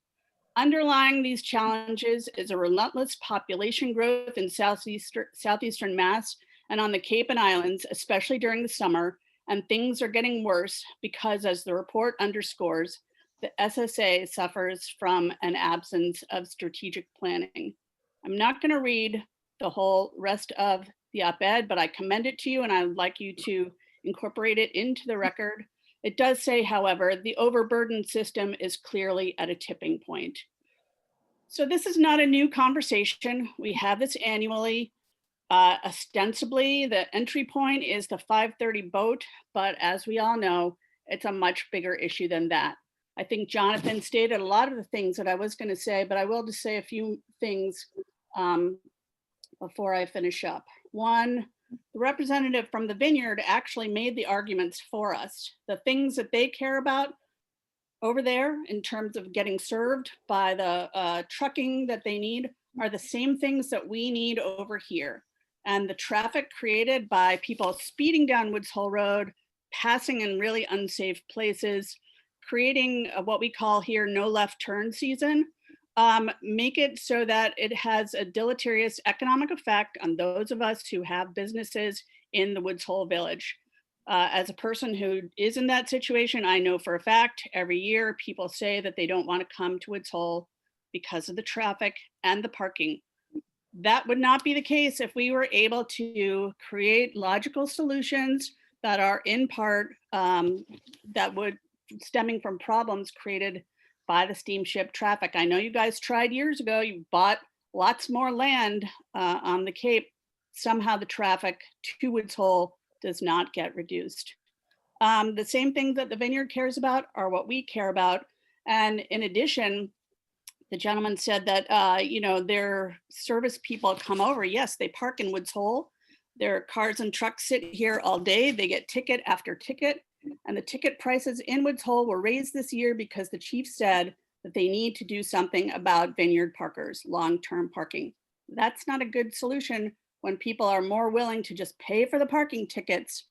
N: Underlying these challenges is a relentless population growth in southeastern Mass and on the Cape and Islands, especially during the summer, and things are getting worse because, as the report underscores, the SSA suffers from an absence of strategic planning. I'm not going to read the whole rest of the op-ed, but I commend it to you and I would like you to incorporate it into the record. It does say, however, the overburdened system is clearly at a tipping point. So this is not a new conversation. We have this annually. Ostensibly, the entry point is the 5:30 boat, but as we all know, it's a much bigger issue than that. I think Jonathan stated a lot of the things that I was going to say, but I will just say a few things before I finish up. One, the representative from the Vineyard actually made the arguments for us. The things that they care about over there in terms of getting served by the trucking that they need are the same things that we need over here. And the traffic created by people speeding down Woods Hole Road, passing in really unsafe places, creating what we call here no left turn season, make it so that it has a deleterious economic effect on those of us who have businesses in the Woods Hole Village. As a person who is in that situation, I know for a fact every year people say that they don't want to come to Woods Hole because of the traffic and the parking. That would not be the case if we were able to create logical solutions that are in part that would stemming from problems created by the steamship traffic. I know you guys tried years ago, you bought lots more land on the Cape. Somehow the traffic to Woods Hole does not get reduced. The same things that the Vineyard cares about are what we care about. And in addition, the gentleman said that, their service people come over. Yes, they park in Woods Hole. Their cars and trucks sit here all day. They get ticket after ticket. And the ticket prices in Woods Hole were raised this year because the chief said that they need to do something about Vineyard parkers, long-term parking. That's not a good solution when people are more willing to just pay for the parking tickets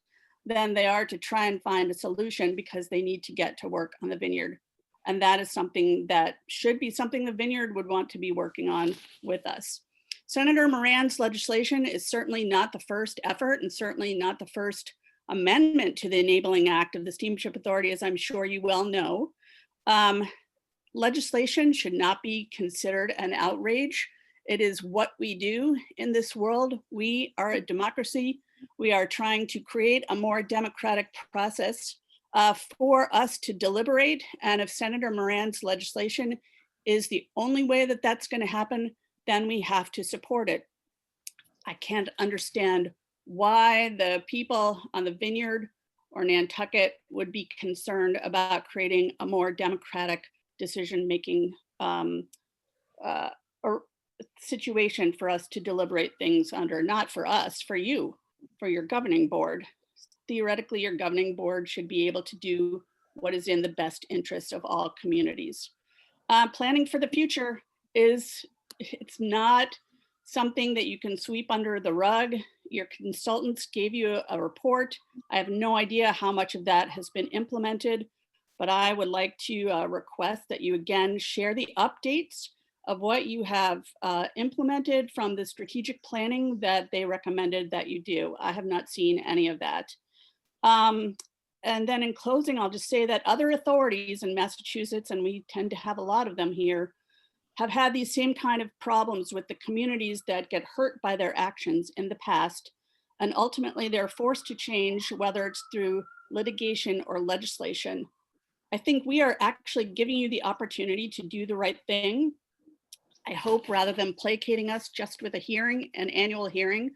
N: than they are to try and find a solution because they need to get to work on the Vineyard. And that is something that should be something the Vineyard would want to be working on with us. Senator Moran's legislation is certainly not the first effort and certainly not the first amendment to the Enabling Act of the Steamship Authority, as I'm sure you well know. Legislation should not be considered an outrage. It is what we do in this world. We are a democracy. We are trying to create a more democratic process for us to deliberate. And if Senator Moran's legislation is the only way that that's going to happen, then we have to support it. I can't understand why the people on the Vineyard or Nantucket would be concerned about creating a more democratic decision-making or situation for us to deliberate things under, not for us, for you, for your governing board. Theoretically, your governing board should be able to do what is in the best interest of all communities. Planning for the future it's not something that you can sweep under the rug. Your consultants gave you a report. I have no idea how much of that has been implemented, but I would like to request that you again share the updates of what you have implemented from the strategic planning that they recommended that you do. I have not seen any of that. And then in closing, I'll just say that other authorities in Massachusetts, and we tend to have a lot of them here, have had these same kind of problems with the communities that get hurt by their actions in the past. And ultimately they're forced to change, whether it's through litigation or legislation. I think we are actually giving you the opportunity to do the right thing. I hope rather than placating us just with a hearing, an annual hearing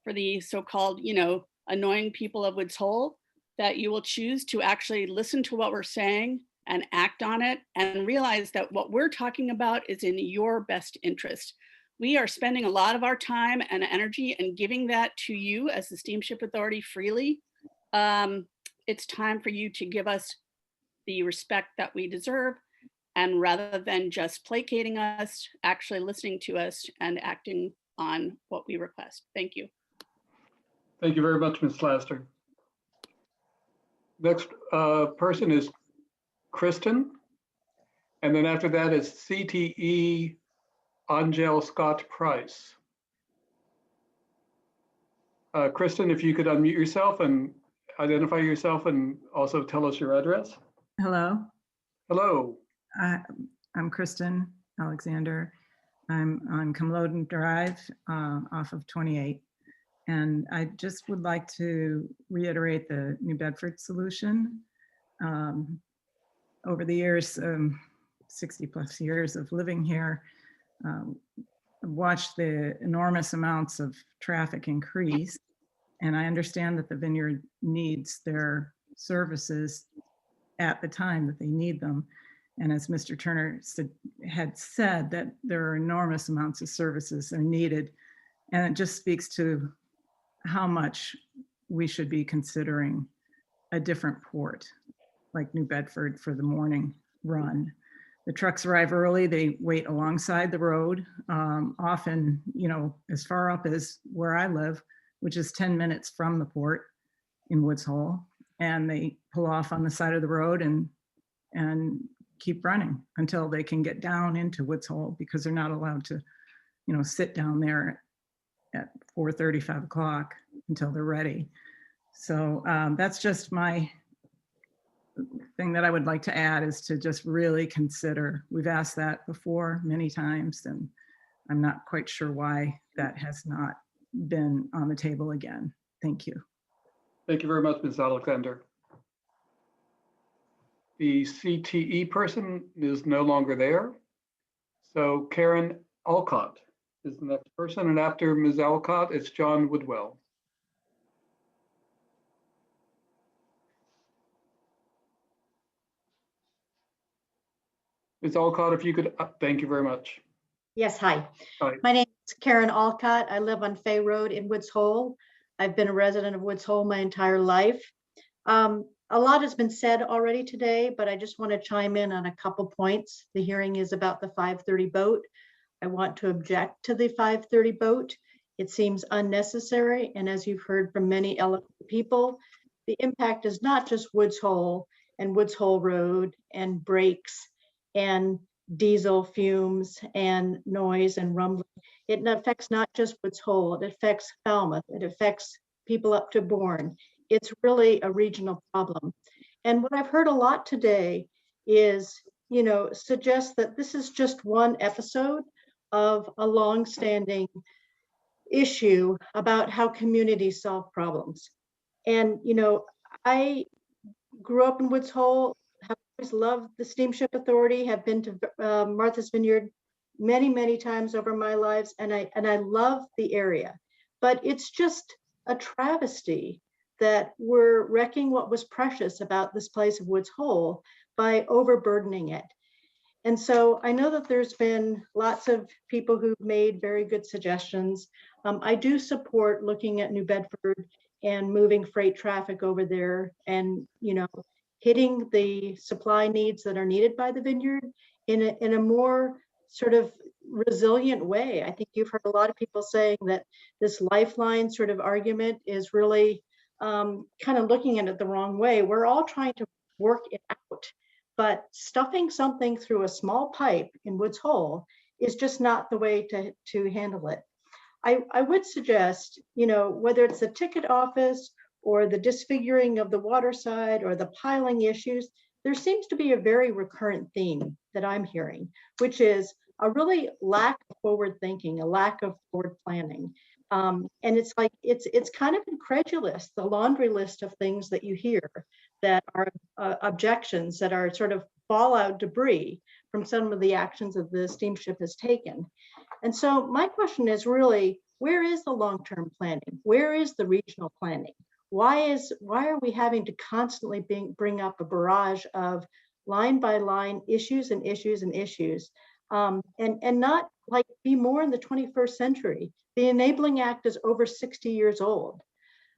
N: for the so-called, annoying people of Woods Hole, that you will choose to actually listen to what we're saying and act on it and realize that what we're talking about is in your best interest. We are spending a lot of our time and energy and giving that to you as the Steamship Authority freely. It's time for you to give us the respect that we deserve, and rather than just placating us, actually listening to us and acting on what we request. Thank you.
A: Thank you very much, Ms. Laster. Next person is Kristen. And then after that is CTE Angel Scott Price. Kristen, if you could unmute yourself and identify yourself and also tell us your address.
O: Hello.
A: Hello.
O: I'm Kristen Alexander. I'm on Camloden Drive off of 28. And I just would like to reiterate the New Bedford solution. Over the years, 60 plus years of living here, I've watched the enormous amounts of traffic increase. And I understand that the Vineyard needs their services at the time that they need them. And as Mr. Turner had said, that there are enormous amounts of services that are needed. And it just speaks to how much we should be considering a different port like New Bedford for the morning run. The trucks arrive early, they wait alongside the road, often, you know, as far up as where I live, which is 10 minutes from the port in Woods Hole. And they pull off on the side of the road and keep running until they can get down into Woods Hole, because they're not allowed to, you know, sit down there at 4:30, 5 o'clock until they're ready. So that's just my thing that I would like to add, is to just really consider. We've asked that before many times, and I'm not quite sure why that has not been on the table again. Thank you.
A: Thank you very much, Ms. Alexander. The CTE person is no longer there. So Karen Alcott is the next person, and after Ms. Alcott, it's John Woodwell. Ms. Alcott, if you could, thank you very much.
P: Yes, hi.
A: Hi.
P: My name is Karen Alcott. I live on Fay Road in Woods Hole. I've been a resident of Woods Hole my entire life. A lot has been said already today, but I just want to chime in on a couple points. The hearing is about the 5:30 boat. I want to object to the 5:30 boat. It seems unnecessary, and as you've heard from many eloquent people, the impact is not just Woods Hole and Woods Hole Road and brakes and diesel fumes and noise and rumbling. It affects not just Woods Hole, it affects Falmouth, it affects people up to Bourne. It's really a regional problem. And what I've heard a lot today is, you know, suggest that this is just one episode of a long-standing issue about how communities solve problems. And, you know, I grew up in Woods Hole, have always loved the Steamship Authority, have been to Martha's Vineyard many, many times over my lives, and I love the area. But it's just a travesty that we're wrecking what was precious about this place of Woods Hole by overburdening it. And so I know that there's been lots of people who've made very good suggestions. I do support looking at New Bedford and moving freight traffic over there and, you know, hitting the supply needs that are needed by the Vineyard in a more sort of resilient way. I think you've heard a lot of people saying that this lifeline sort of argument is really kind of looking at it the wrong way. We're all trying to work it out, but stuffing something through a small pipe in Woods Hole is just not the way to handle it. I would suggest, you know, whether it's the ticket office or the disfiguring of the water side or the piling issues, there seems to be a very recurrent theme that I'm hearing, which is a really lack of forward thinking, a lack of forward planning. And it's like, it's kind of incredulous, the laundry list of things that you hear that are objections, that are sort of fallout debris from some of the actions that the steamship has taken. And so my question is really, where is the long-term planning? Where is the regional planning? Why are we having to constantly bring up a barrage of line by line issues and issues and issues, and not like be more in the 21st century? The Enabling Act is over 60 years old.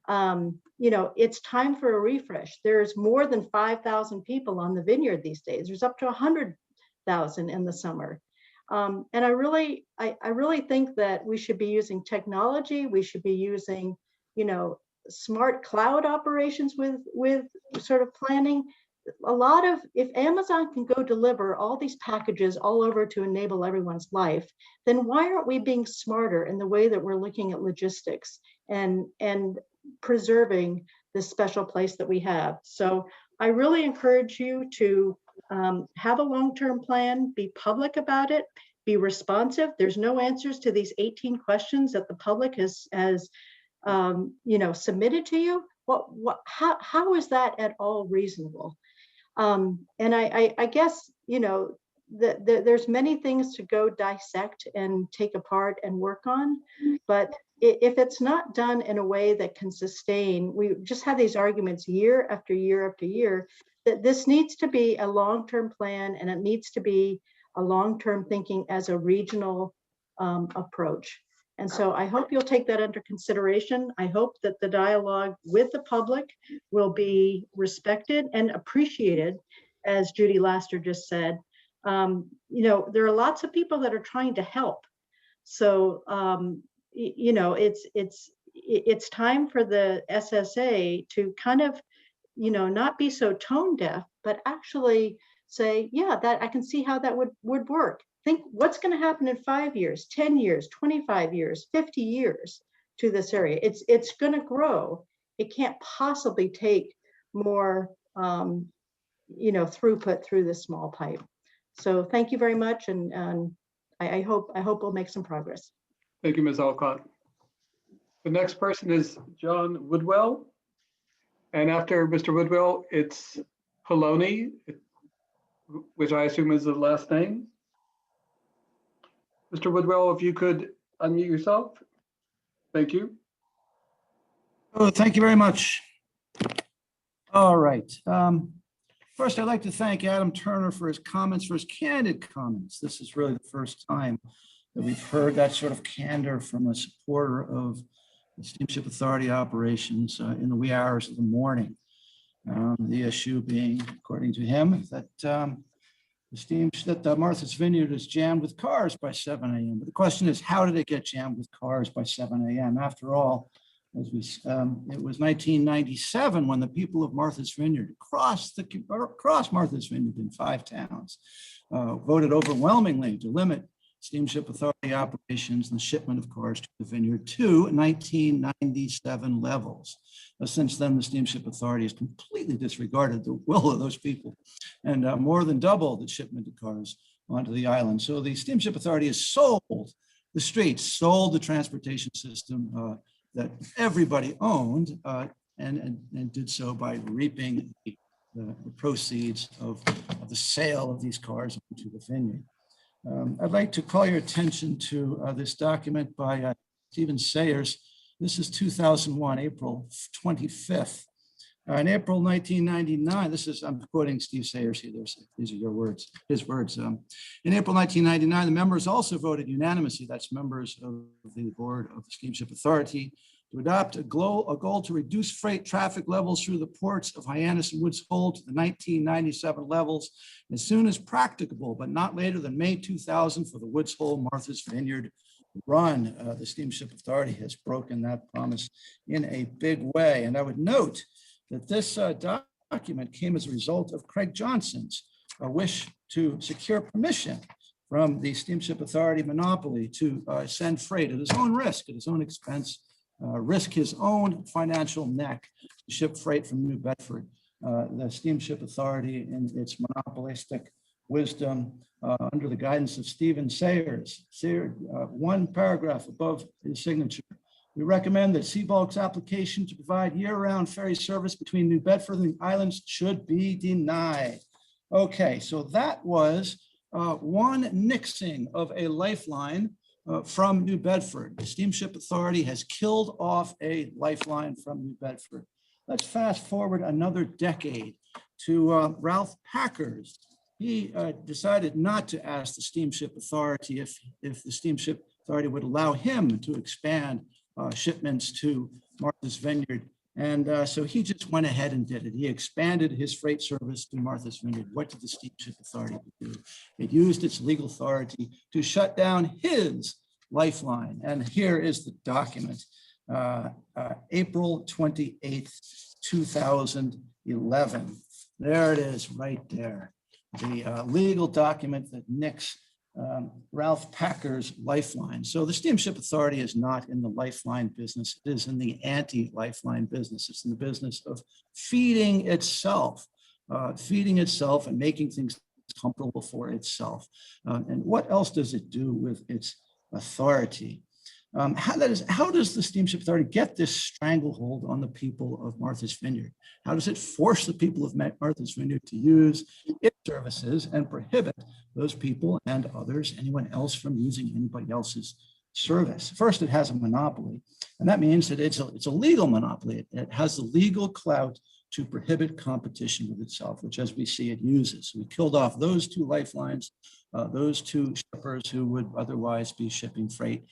P: You know, it's time for a refresh. There's more than 5,000 people on the Vineyard these days. There's up to 100,000 in the summer. And I really think that we should be using technology. We should be using, you know, smart cloud operations with sort of planning. A lot of, if Amazon can go deliver all these packages all over to enable everyone's life, then why aren't we being smarter in the way that we're looking at logistics and preserving this special place that we have? So I really encourage you to Have a long-term plan, be public about it, be responsive. There's no answers to these 18 questions that the public has submitted to you. How is that at all reasonable? And I guess, there's many things to go dissect and take apart and work on, but if it's not done in a way that can sustain, we just have these arguments year after year after year, that this needs to be a long-term plan, and it needs to be a long-term thinking as a regional approach. And so I hope you'll take that under consideration. I hope that the dialogue with the public will be respected and appreciated, as Judy Laster just said. There are lots of people that are trying to help. So, it's time for the SSA to kind of, not be so tone deaf, but actually say, yeah, that I can see how that would work. Think what's going to happen in 5 years, 10 years, 25 years, 50 years to this area. It's going to grow. It can't possibly take more, throughput through this small pipe. So thank you very much. And I hope we'll make some progress.
A: Thank you, Ms. Alcott. The next person is John Woodwell. And after Mr. Woodwell, it's Poloni, which I assume is the last name. Mr. Woodwell, if you could unmute yourself. Thank you.
Q: Oh, thank you very much. All right. First, I'd like to thank Adam Turner for his comments, for his candid comments. This is really the first time that we've heard that sort of candor from a supporter of the Steamship Authority operations in the wee hours of the morning. The issue being, according to him, that Martha's Vineyard is jammed with cars by 7 a.m. But the question is, how did it get jammed with cars by 7 a.m.? After all, it was 1997 when the people of Martha's Vineyard across Martha's Vineyard in 5 towns voted overwhelmingly to limit Steamship Authority operations and the shipment of cars to the vineyard to 1997 levels. Since then, the Steamship Authority has completely disregarded the will of those people and more than doubled the shipment of cars onto the island. So the Steamship Authority has sold the streets, sold the transportation system that everybody owned, and did so by reaping the proceeds of the sale of these cars into the vineyard. I'd like to call your attention to this document by Stephen Sayers. This is 2001, April 25th. In April 1999, I'm quoting Steve Sayers here, these are your words, his words. In April 1999, the members also voted unanimously, that's members of the board of the Steamship Authority, to adopt a goal to reduce freight traffic levels through the ports of Hyannis and Woods Hole to the 1997 levels as soon as practicable, but not later than May 2000 for the Woods Hole Martha's Vineyard run. The Steamship Authority has broken that promise in a big way. And I would note that this document came as a result of Craig Johnson's wish to secure permission from the Steamship Authority monopoly to send freight at his own risk, at his own expense, risk his own financial neck to ship freight from New Bedford. The Steamship Authority, in its monopolistic wisdom, under the guidance of Stephen Sayers, one paragraph above his signature, we recommend that Seabulk's application to provide year-round ferry service between New Bedford and the islands should be denied. Okay, so that was one nixing of a lifeline from New Bedford. The Steamship Authority has killed off a lifeline from New Bedford. Let's fast forward another decade to Ralph Packers. He decided not to ask the Steamship Authority if the Steamship Authority would allow him to expand shipments to Martha's Vineyard. And so he just went ahead and did it. He expanded his freight service to Martha's Vineyard. What did the Steamship Authority do? It used its legal authority to shut down his lifeline. And here is the document, April 28th, 2011. There it is right there. The legal document that nixed Ralph Packer's lifeline. So the Steamship Authority is not in the lifeline business. It is in the anti-lifeline business. It's in the business of feeding itself feeding itself and making things comfortable for itself. And what else does it do with its authority? How does the Steamship Authority get this stranglehold on the people of Martha's Vineyard? How does it force the people of Martha's Vineyard to use its services and prohibit those people and others, anyone else, from using anybody else's service? First, it has a monopoly, and that means that it's a legal monopoly. It has the legal clout to prohibit competition with itself, which, as we see, it uses. We killed off those two lifelines, those two shippers who would otherwise be shipping freight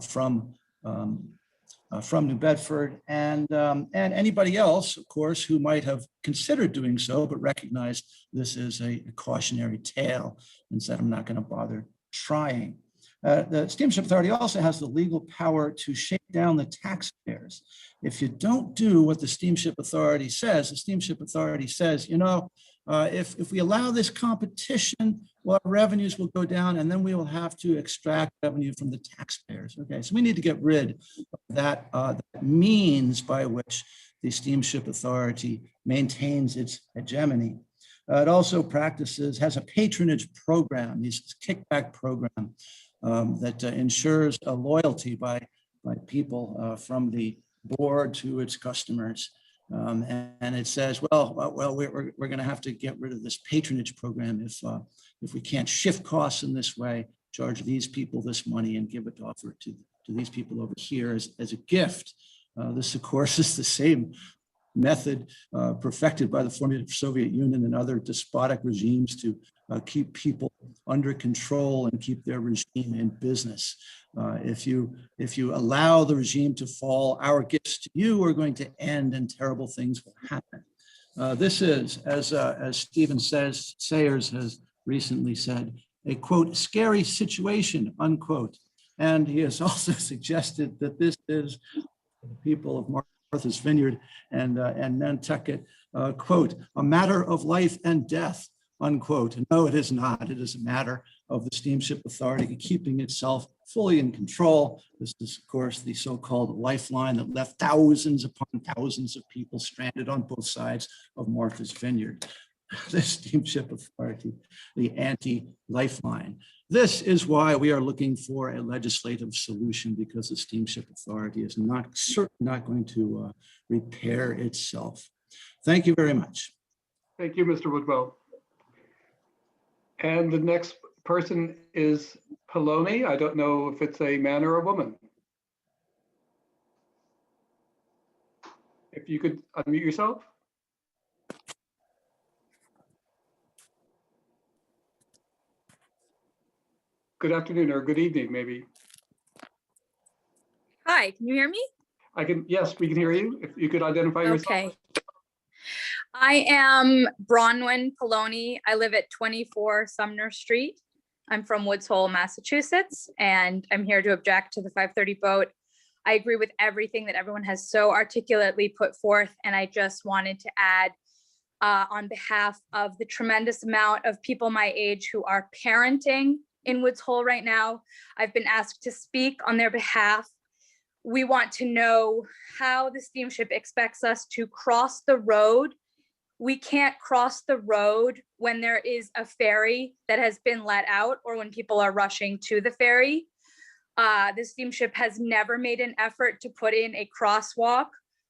Q: from New Bedford, and anybody else, of course, who might have considered doing so, but recognized this is a cautionary tale and said, I'm not going to bother trying. The Steamship Authority also has the legal power to shake down the taxpayers. If you don't do what the Steamship Authority says, the Steamship Authority says, you know, if we allow this competition, well, our revenues will go down, and then we will have to extract revenue from the taxpayers. Okay, so we need to get rid of that, that means by which the Steamship Authority maintains its hegemony. It also has a patronage program, this kickback program that ensures a loyalty by people from the board to its customers. And it says, well, we're going to have to get rid of this patronage program if we can't shift costs in this way, charge these people this money and offer it to these people over here as a gift. This, of course, is the same method perfected by the former Soviet Union and other despotic regimes to keep people under control and keep their regime in business. If you allow the regime to fall, our gifts to you are going to end and terrible things will happen. This is, as Stephen Sayers has recently said, a quote, scary situation, unquote. And he has also suggested that this is the people of Martha's Vineyard and Nantucket, quote, a matter of life and death, unquote. No, it is not. It is a matter of the Steamship Authority keeping itself fully in control. This is, of course, the so-called lifeline that left thousands upon thousands of people stranded on both sides of Martha's Vineyard. The Steamship Authority, the anti-lifeline. This is why we are looking for a legislative solution, because the Steamship Authority is certainly not going to repair itself. Thank you very much.
A: Thank you, Mr. Woodwell. And the next person is Poloni. I don't know if it's a man or a woman. If you could unmute yourself. Good afternoon or good evening, maybe.
R: Hi, can you hear me?
A: Yes, we can hear you. If you could identify yourself.
R: Okay. I am Bronwyn Poloni. I live at 24 Sumner Street. I'm from Woods Hole, Massachusetts, and I'm here to object to the 5:30 vote. I agree with everything that everyone has so articulately put forth, and I just wanted to add on behalf of the tremendous amount of people my age who are parenting in Woods Hole right now. I've been asked to speak on their behalf. We want to know how the steamship expects us to cross the road. We can't cross the road when there is a ferry that has been let out or when people are rushing to the ferry. The steamship has never made an effort to put in a crosswalk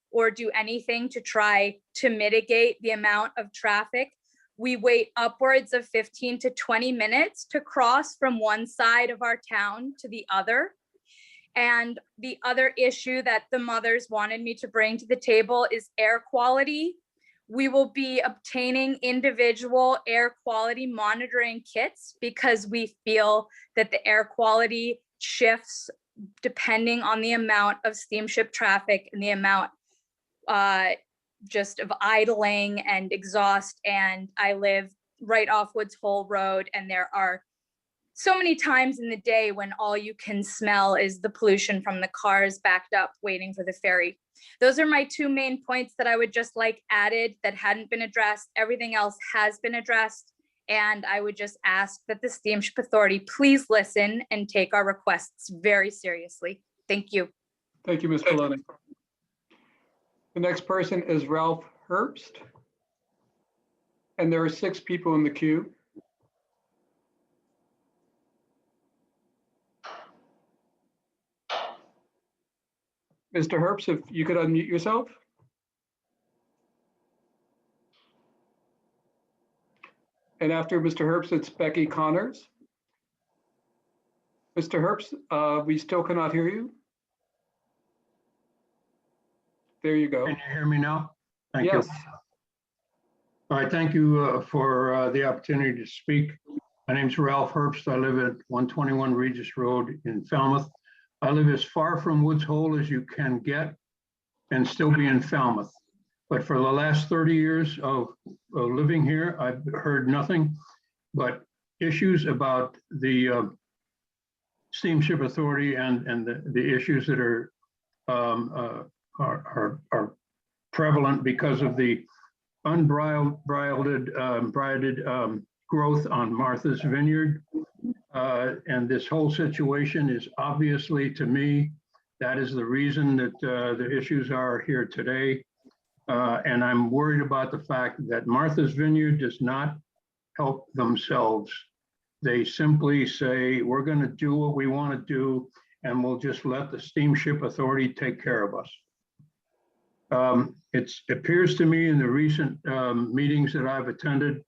R: or do anything to try to mitigate the amount of traffic. We wait upwards of 15 to 20 minutes to cross from one side of our town to the other. And the other issue that the mothers wanted me to bring to the table is air quality. We will be obtaining individual air quality monitoring kits because we feel that the air quality shifts depending on the amount of steamship traffic and the amount just of idling and exhaust. And I live right off Woods Hole Road, and there are so many times in the day when all you can smell is the pollution from the cars backed up waiting for the ferry. Those are my two main points that I would just like added that hadn't been addressed. Everything else has been addressed. And I would just ask that the Steamship Authority please listen and take our requests very seriously. Thank you.
A: Thank you, Ms. Poloni. The next person is Ralph Herbst. And there are 6 people in the queue. Mr. Herbst, if you could unmute yourself. And after Mr. Herbst, it's Becky Connors. Mr. Herbst, we still cannot hear you. There you go.
S: Can you hear me now? Thank you.
A: Yes.
S: All right, thank you for the opportunity to speak. My name's Ralph Herbst. I live at 121 Regis Road in Falmouth. I live as far from Woods Hole as you can get and still be in Falmouth. But for the last 30 years of living here, I've heard nothing but issues about the Steamship Authority and the issues that are prevalent because of the unbridled growth on Martha's Vineyard. And this whole situation is obviously, to me, that is the reason that the issues are here today. And I'm worried about the fact that Martha's Vineyard does not help themselves. They simply say, we're going to do what we want to do, and we'll just let the Steamship Authority take care of us. It appears to me in the recent meetings that I've attended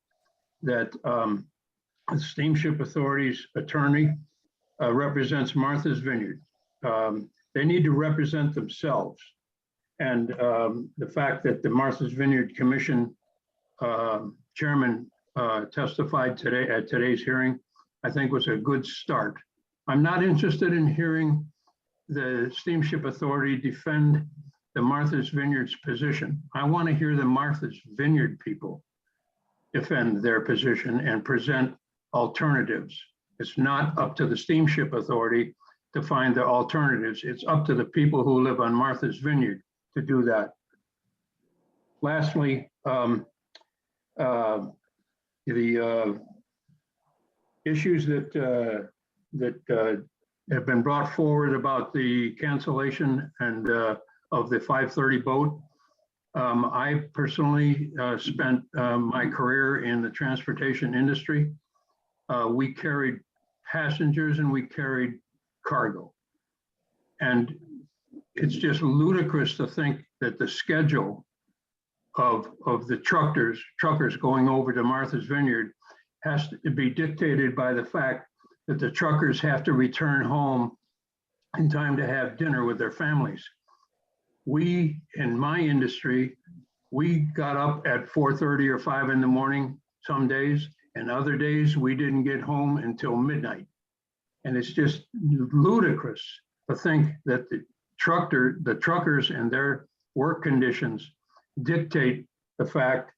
S: that the Steamship Authority's attorney represents Martha's Vineyard. They need to represent themselves. And the fact that the Martha's Vineyard Commission chairman testified today at today's hearing, I think was a good start. I'm not interested in hearing the Steamship Authority defend the Martha's Vineyard's position. I want to hear the Martha's Vineyard people defend their position and present alternatives. It's not up to the Steamship Authority to find the alternatives. It's up to the people who live on Martha's Vineyard to do that. Lastly, the issues that have been brought forward about the cancellation and of the 530 boat. I personally spent my career in the transportation industry. We carried passengers and we carried cargo. And it's just ludicrous to think that the schedule of the truckers going over to Martha's Vineyard has to be dictated by the fact that the truckers have to return home in time to have dinner with their families. We, in my industry, we got up at 4:30 or 5 in the morning some days, and other days we didn't get home until midnight. And it's just ludicrous to think that the truckers and their work conditions dictate the fact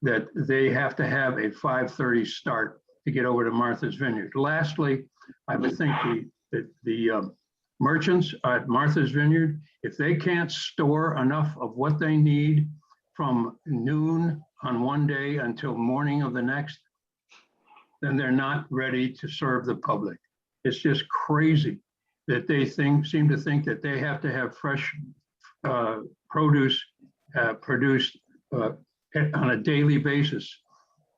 S: that they have to have a 5:30 start to get over to Martha's Vineyard. Lastly, I would think the merchants at Martha's Vineyard, if they can't store enough of what they need from noon on one day until morning of the next, then they're not ready to serve the public. It's just crazy that they seem to think that they have to have fresh produce produced on a daily basis.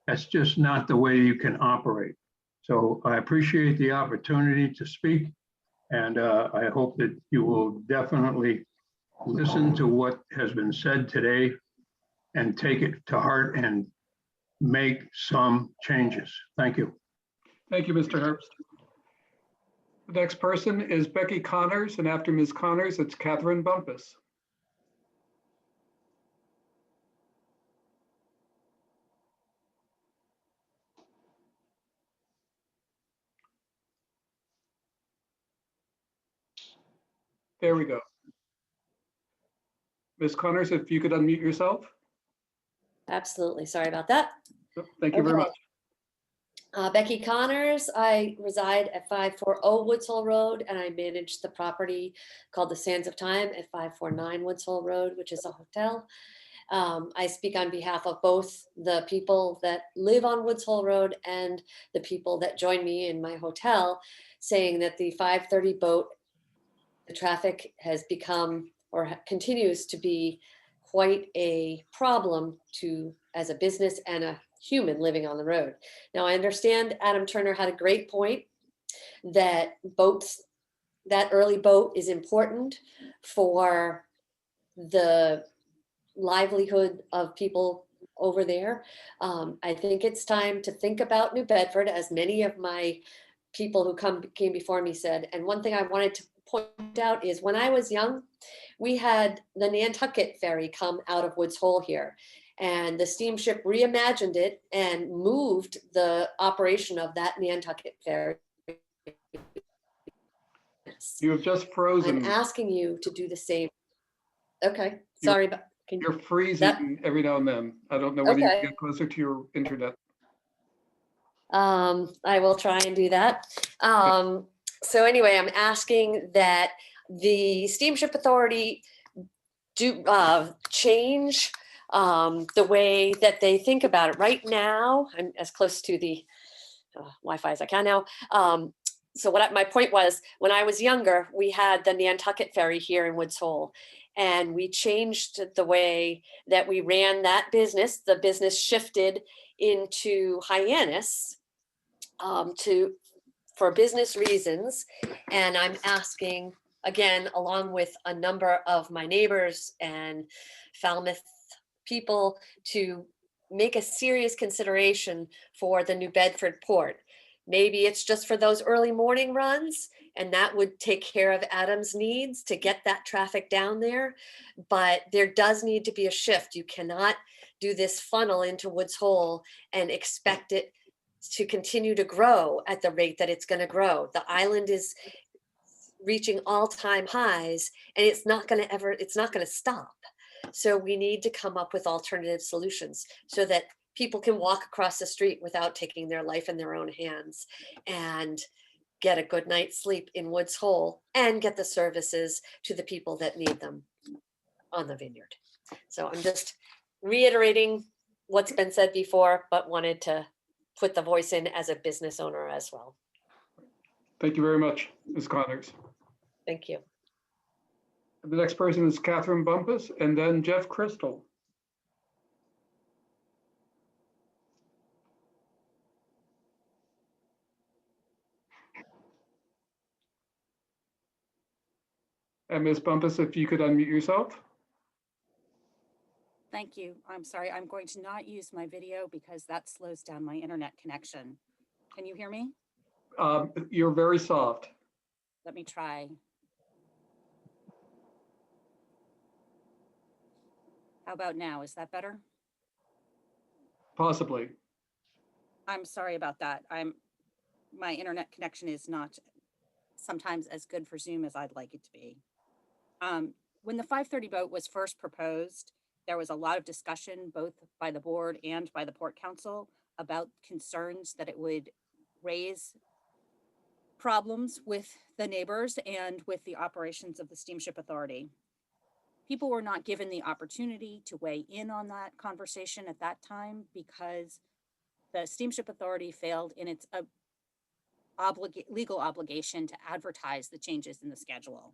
S: That's just not the way you can operate. So I appreciate the opportunity to speak, and I hope that you will definitely listen to what has been said today and take it to heart and make some changes. Thank you.
A: Thank you, Mr. Herbst. The next person is Becky Connors, and after Ms. Connors, it's Catherine Bumpus. There we go. Ms. Connors, if you could unmute yourself.
T: Absolutely. Sorry about that.
A: Thank you very much.
T: Becky Connors. I reside at 540 Woods Hole Road, and I manage the property called the Sands of Time at 549 Woods Hole Road, which is a hotel. I speak on behalf of both the people that live on Woods Hole Road and the people that join me in my hotel, saying that the 530 boat, the traffic has become or continues to be quite a problem as a business and a human living on the road. Now, I understand Adam Turner had a great point that boats, that early boat is important for the livelihood of people over there. I think it's time to think about New Bedford, as many of my people who came before me said. And one thing I wanted to point out is when I was young, we had the Nantucket ferry come out of Woods Hole here, and the steamship reimagined it and moved the operation of that Nantucket ferry.
A: You have just frozen.
T: I'm asking you to do the same. Okay, sorry, but
A: You're freezing every now and then. I don't know whether you
T: Okay.
A: can get closer to your internet.
T: I will try and do that. So anyway, I'm asking that the Steamship Authority do change the way that they think about it. Right now, I'm as close to the Wi-Fi as I can now. So my point was, when I was younger, we had the Nantucket ferry here in Woods Hole, and we changed the way that we ran that business. The business shifted into Hyannis for business reasons. And I'm asking, again, along with a number of my neighbors and Falmouth people, to make a serious consideration for the New Bedford port. Maybe it's just for those early morning runs, and that would take care of Adam's needs to get that traffic down there. But there does need to be a shift. You cannot do this funnel into Woods Hole and expect it to continue to grow at the rate that it's going to grow. The island is reaching all-time highs, and it's not going to stop. So we need to come up with alternative solutions so that people can walk across the street without taking their life in their own hands, and get a good night's sleep in Woods Hole, and get the services to the people that need them on the vineyard. So I'm just reiterating what's been said before, but wanted to put the voice in as a business owner as well.
A: Thank you very much, Ms. Connors.
T: Thank you.
A: The next person is Catherine Bumpus, and then Jeff Crystal. And Ms. Bumpus, if you could unmute yourself.
U: Thank you. I'm sorry, I'm going to not use my video because that slows down my internet connection. Can you hear me?
A: You're very soft.
U: Let me try. How about now? Is that better?
A: Possibly.
U: I'm sorry about that. My internet connection is not sometimes as good for Zoom as I'd like it to be. When the 530 boat was first proposed, there was a lot of discussion both by the board and by the Port Council about concerns that it would raise problems with the neighbors and with the operations of the Steamship Authority. People were not given the opportunity to weigh in on that conversation at that time because the Steamship Authority failed in its legal obligation to advertise the changes in the schedule.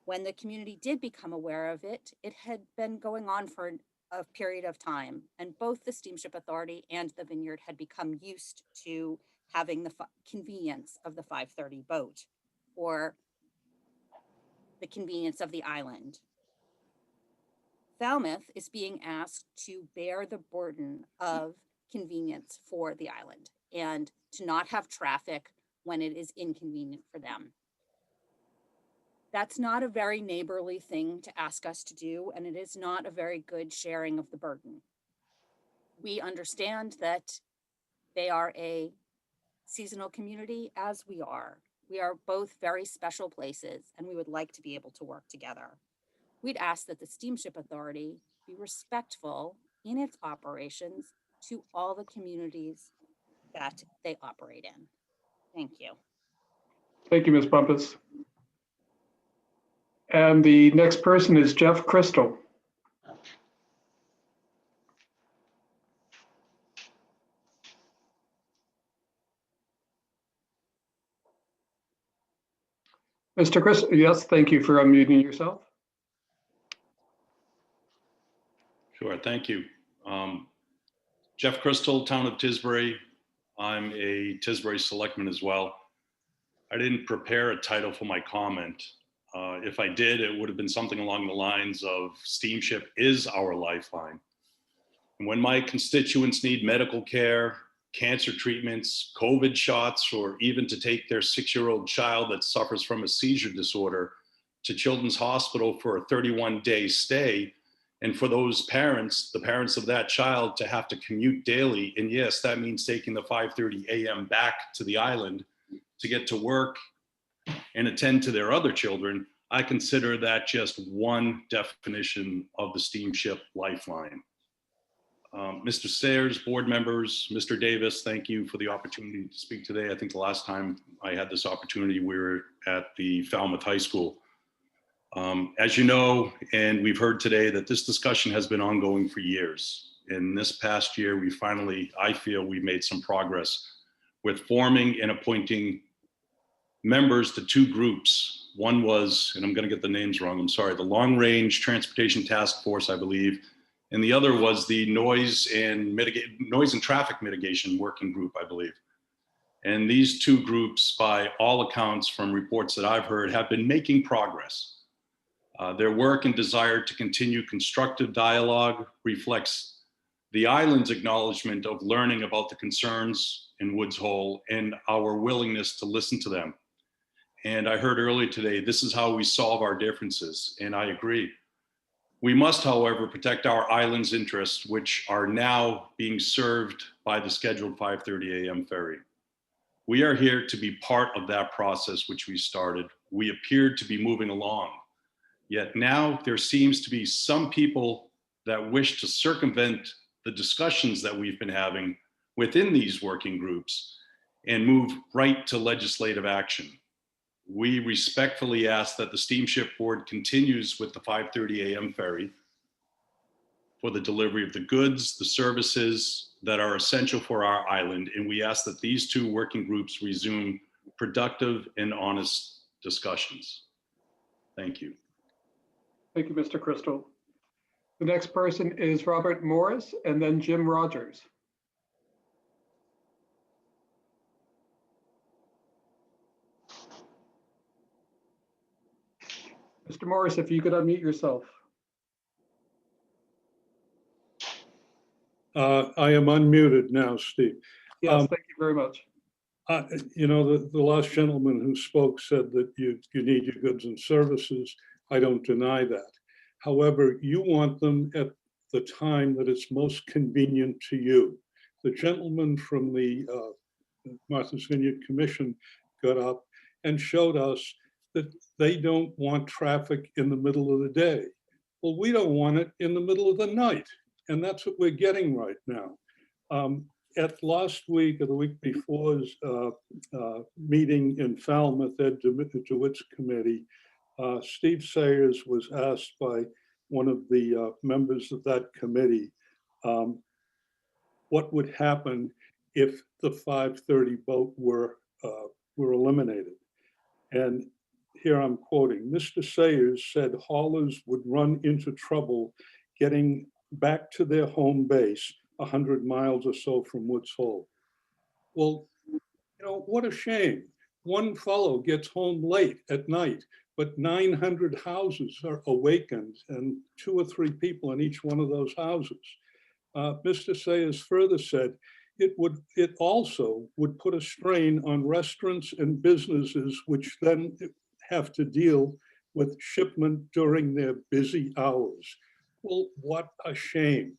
U: When the community did become aware of it, it had been going on for a period of time, and both the Steamship Authority and the Vineyard had become used to having the convenience of the 530 boat or the convenience of the island. Falmouth is being asked to bear the burden of convenience for the island and to not have traffic when it is inconvenient for them. That's not a very neighborly thing to ask us to do, and it is not a very good sharing of the burden. We understand that they are a seasonal community, as we are. We are both very special places, and we would like to be able to work together. We'd ask that the Steamship Authority be respectful in its operations to all the communities that they operate in. Thank you.
A: Thank you, Ms. Bumpus. And the next person is Jeff Crystal. Mr. Crystal, yes, thank you for unmuting yourself.
V: Sure, thank you.
C: Jeff Crystal, Town of Tisbury. I'm a Tisbury selectman as well. I didn't prepare a title for my comment. If I did, it would have been something along the lines of steamship is our lifeline. And when my constituents need medical care, cancer treatments, COVID shots, or even to take their 6-year-old child that suffers from a seizure disorder to Children's Hospital for a 31-day stay, and for those parents, the parents of that child, to have to commute daily, and yes, that means taking the 5:30 a.m. back to the island to get to work and attend to their other children, I consider that just one definition of the steamship lifeline. Mr. Sayers, board members, Mr. Davis, thank you for the opportunity to speak today. I think the last time I had this opportunity, we were at the Falmouth High School. As you know, and we've heard today, that this discussion has been ongoing for years. In this past year, we finally, I feel we made some progress with forming and appointing members to 2 groups. One was, and I'm going to get the names wrong, I'm sorry, the Long Range Transportation Task Force, I believe, and the other was the Noise and Traffic Mitigation Working Group, I believe. And these 2 groups, by all accounts from reports that I've heard, have been making progress. Their work and desire to continue constructive dialogue reflects the island's acknowledgement of learning about the concerns in Woods Hole and our willingness to listen to them. And I heard earlier today, this is how we solve our differences, and I agree. We must, however, protect our island's interests, which are now being served by the scheduled 5:30 a.m. ferry. We are here to be part of that process which we started. We appeared to be moving along. Yet now there seems to be some people that wish to circumvent the discussions that we've been having within these working groups and move right to legislative action. We respectfully ask that the Steamship Board continues with the 5:30 a.m. ferry for the delivery of the goods, the services that are essential for our island. And we ask that these 2 working groups resume productive and honest discussions. Thank you.
A: Thank you, Mr. Crystal. The next person is Robert Morris and then Jim Rogers. Mr. Morris, if you could unmute yourself.
V: I am unmuted now, Steve.
A: Yes, thank you very much.
V: You know, the last gentleman who spoke said that you need your goods and services. I don't deny that. However, you want them at the time that it's most convenient to you. The gentleman from the Martha's Vineyard Commission got up and showed us that they don't want traffic in the middle of the day. Well, we don't want it in the middle of the night. And that's what we're getting right now. At last week or the week before's meeting in Falmouth, Ed DeWitt's committee, Steve Sayers was asked by one of the members of that committee what would happen if the 5:30 boat were eliminated. And here I'm quoting, Mr. Sayers said haulers would run into trouble getting back to their home base 100 miles or so from Woods Hole. Well, you know, what a shame. One fellow gets home late at night, but 900 houses are awakened and 2 or 3 people in each one of those houses. Mr. Sayers further said it also would put a strain on restaurants and businesses, which then have to deal with shipment during their busy hours. Well, what a shame.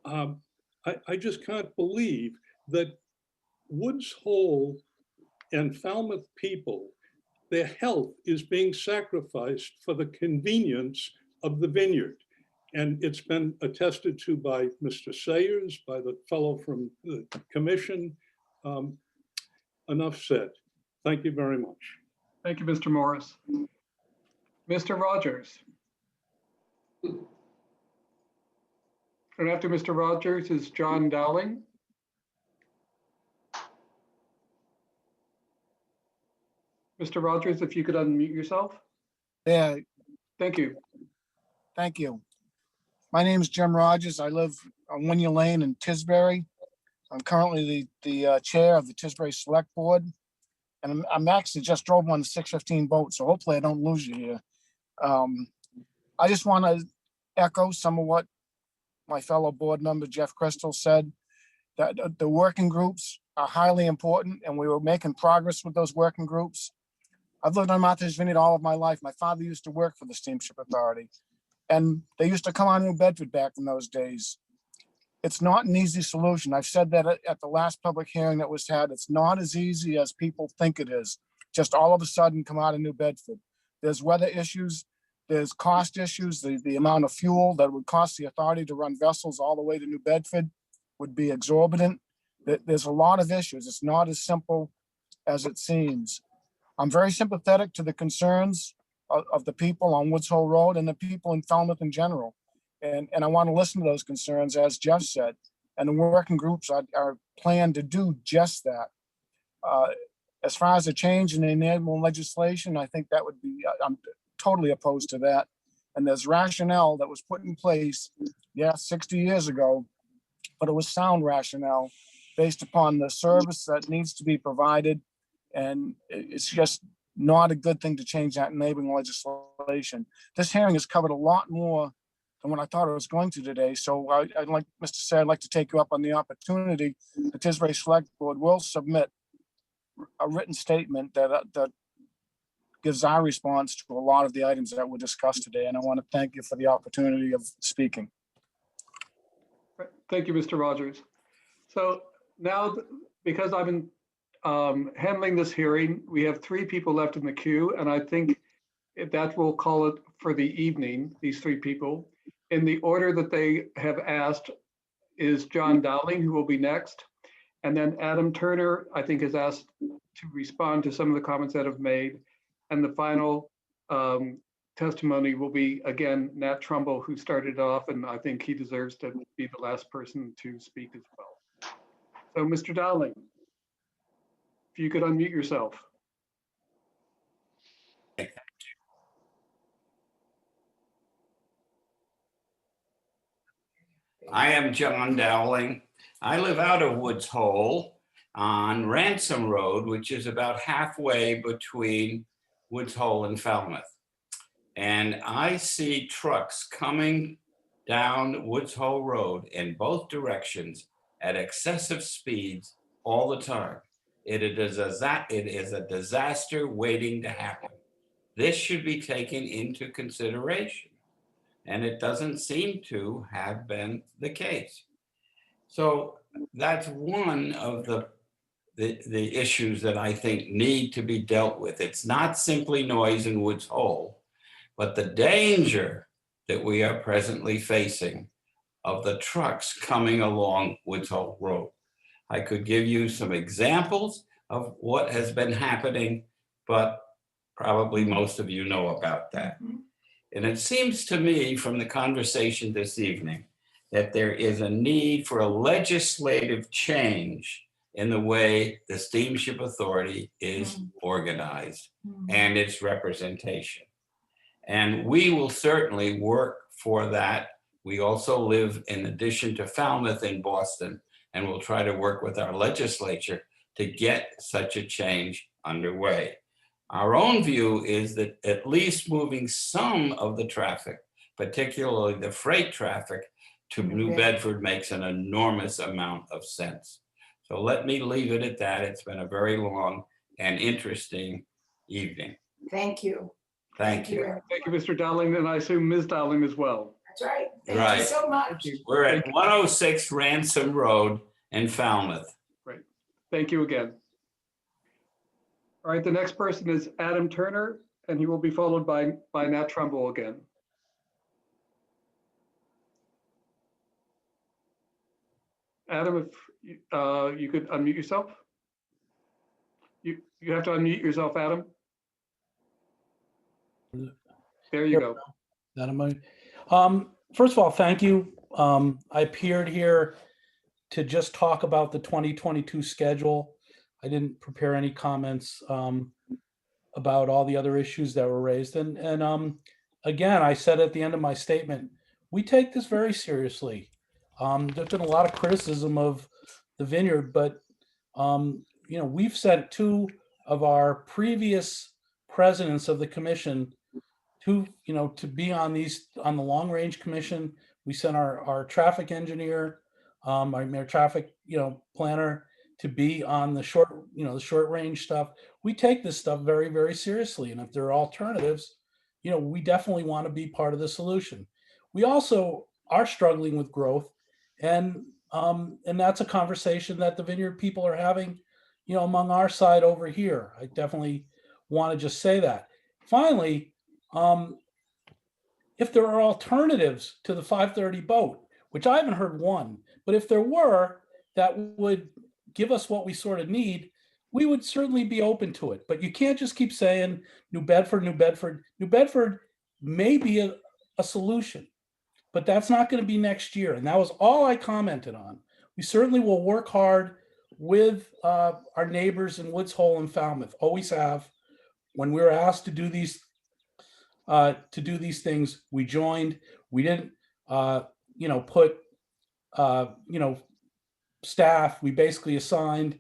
V: I just can't believe that Woods Hole and Falmouth people, their health is being sacrificed for the convenience of the vineyard. And it's been attested to by Mr. Sayers, by the fellow from the commission. Enough said. Thank you very much.
A: Thank you, Mr. Morris. Mr. Rogers. And after Mr. Rogers is John Dowling. Mr. Rogers, if you could unmute yourself.
W: Yeah.
A: Thank you.
W: Thank you. My name is Jim Rogers. I live
B: on Winnie Lane in Tisbury. I'm currently the chair of the Tisbury Select Board. And I'm actually just drove on the 615 boat, so hopefully I don't lose you here. I just want to echo some of what my fellow board member Jeff Crystal said, that the working groups are highly important, and we were making progress with those working groups. I've lived on Martha's Vineyard all of my life. My father used to work for the Steamship Authority, and they used to come on New Bedford back in those days. It's not an easy solution. I've said that at the last public hearing that was had. It's not as easy as people think it is. Just all of a sudden come out of New Bedford. There's weather issues. There's cost issues. The amount of fuel that would cost the authority to run vessels all the way to New Bedford would be exorbitant. There's a lot of issues. It's not as simple as it seems. I'm very sympathetic to the concerns of the people on Woods Hole Road and the people in Falmouth in general. And I want to listen to those concerns, as Jeff said, and the working groups are planned to do just that. As far as a change in the enabling legislation, I think that would be, I'm totally opposed to that. And there's rationale that was put in place, 60 years ago, but it was sound rationale based upon the service that needs to be provided. And it's just not a good thing to change that enabling legislation. This hearing has covered a lot more than what I thought it was going to today. So I'd like, Mr. Say, I'd like to take you up on the opportunity. The Tisbury Select Board will submit a written statement that gives our response to a lot of the items that were discussed today. And I want to thank you for the opportunity of speaking.
A: Thank you, Mr. Rogers. So now, because I've been handling this hearing, we have 3 people left in the queue, and I think that will call it for the evening, these 3 people. In the order that they have asked is John Dowling, who will be next. And then Adam Turner, I think, has asked to respond to some of the comments that have made. And the final testimony will be, again, Nat Trumbull, who started off, and I think he deserves to be the last person to speak as well. So, Mr. Dowling, if you could unmute yourself.
D: I am John Dowling. I live out of Woods Hole on Ransom Road, which is about halfway between Woods Hole and Falmouth. And I see trucks coming down Woods Hole Road in both directions at excessive speeds all the time. It is a disaster waiting to happen. This should be taken into consideration. And it doesn't seem to have been the case. So that's one of the issues that I think need to be dealt with. It's not simply noise in Woods Hole, but the danger that we are presently facing of the trucks coming along Woods Hole Road. I could give you some examples of what has been happening, but probably most of you know about that. And it seems to me from the conversation this evening that there is a need for a legislative change in the way the Steamship Authority is organized and its representation. And we will certainly work for that. We also live, in addition to Falmouth, in Boston, and we'll try to work with our legislature to get such a change underway. Our own view is that at least moving some of the traffic, particularly the freight traffic, to New Bedford makes an enormous amount of sense. So let me leave it at that. It's been a very long and interesting evening.
F: Thank you.
D: Thank you.
A: Thank you, Mr. Dowling, and I assume Ms. Dowling as well.
F: That's right. Thank
D: Right.
F: you so much.
D: We're at 106 Ransom Road in Falmouth.
A: Great. Thank you again. All right, the next person is Adam Turner, and he will be followed by Nat Trumbull again. Adam, if you could unmute yourself. You have to unmute yourself, Adam. There you go.
W: That am I. First of all, thank you. I appeared here to just talk about the 2022 schedule. I didn't prepare any comments about all the other issues that were raised. And again, I said at the end of my statement, we take this very seriously. There's been a lot of criticism of the vineyard, but we've sent two of our previous presidents of the commission to be on the long range commission. We sent our traffic engineer, our traffic planner to be on the short range stuff. We take this stuff very, very seriously, and if there are alternatives, we definitely want to be part of the solution. We also are struggling with growth, and that's a conversation that the vineyard people are having, among our side over here. I definitely want to just say that. Finally, if there are alternatives to the 530 boat, which I haven't heard one, but if there were, that would give us what we sort of need, we would certainly be open to it. But you can't just keep saying New Bedford, New Bedford. New Bedford may be a solution, but that's not going to be next year. And that was all I commented on. We certainly will work hard with our neighbors in Woods Hole and Falmouth, always have. When we were asked to do these things, we joined. We didn't, put, staff. We basically assigned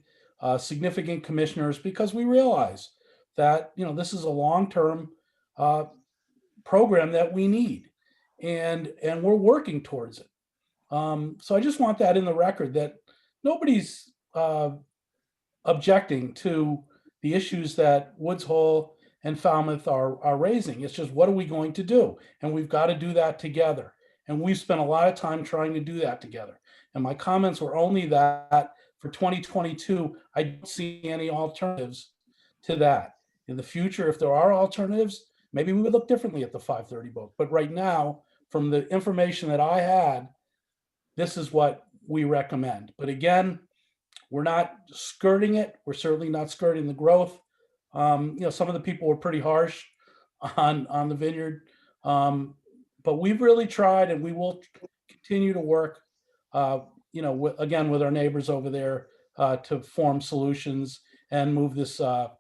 W: significant commissioners because we realize that, this is a long-term program that we need, and we're working towards it. So I just want that in the record, that nobody's objecting to the issues that Woods Hole and Falmouth are raising. It's just, what are we going to do? And we've got to do that together. And we've spent a lot of time trying to do that together. And my comments were only that for 2022, I don't see any alternatives to that. In the future, if there are alternatives, maybe we would look differently at the 530 boat. But right now, from the information that I had, this is what we recommend. But again, we're not skirting it. We're certainly not skirting the growth. Some of the people were pretty harsh on the vineyard, but we've really tried, and we will continue to work, with our neighbors over there to form solutions and move the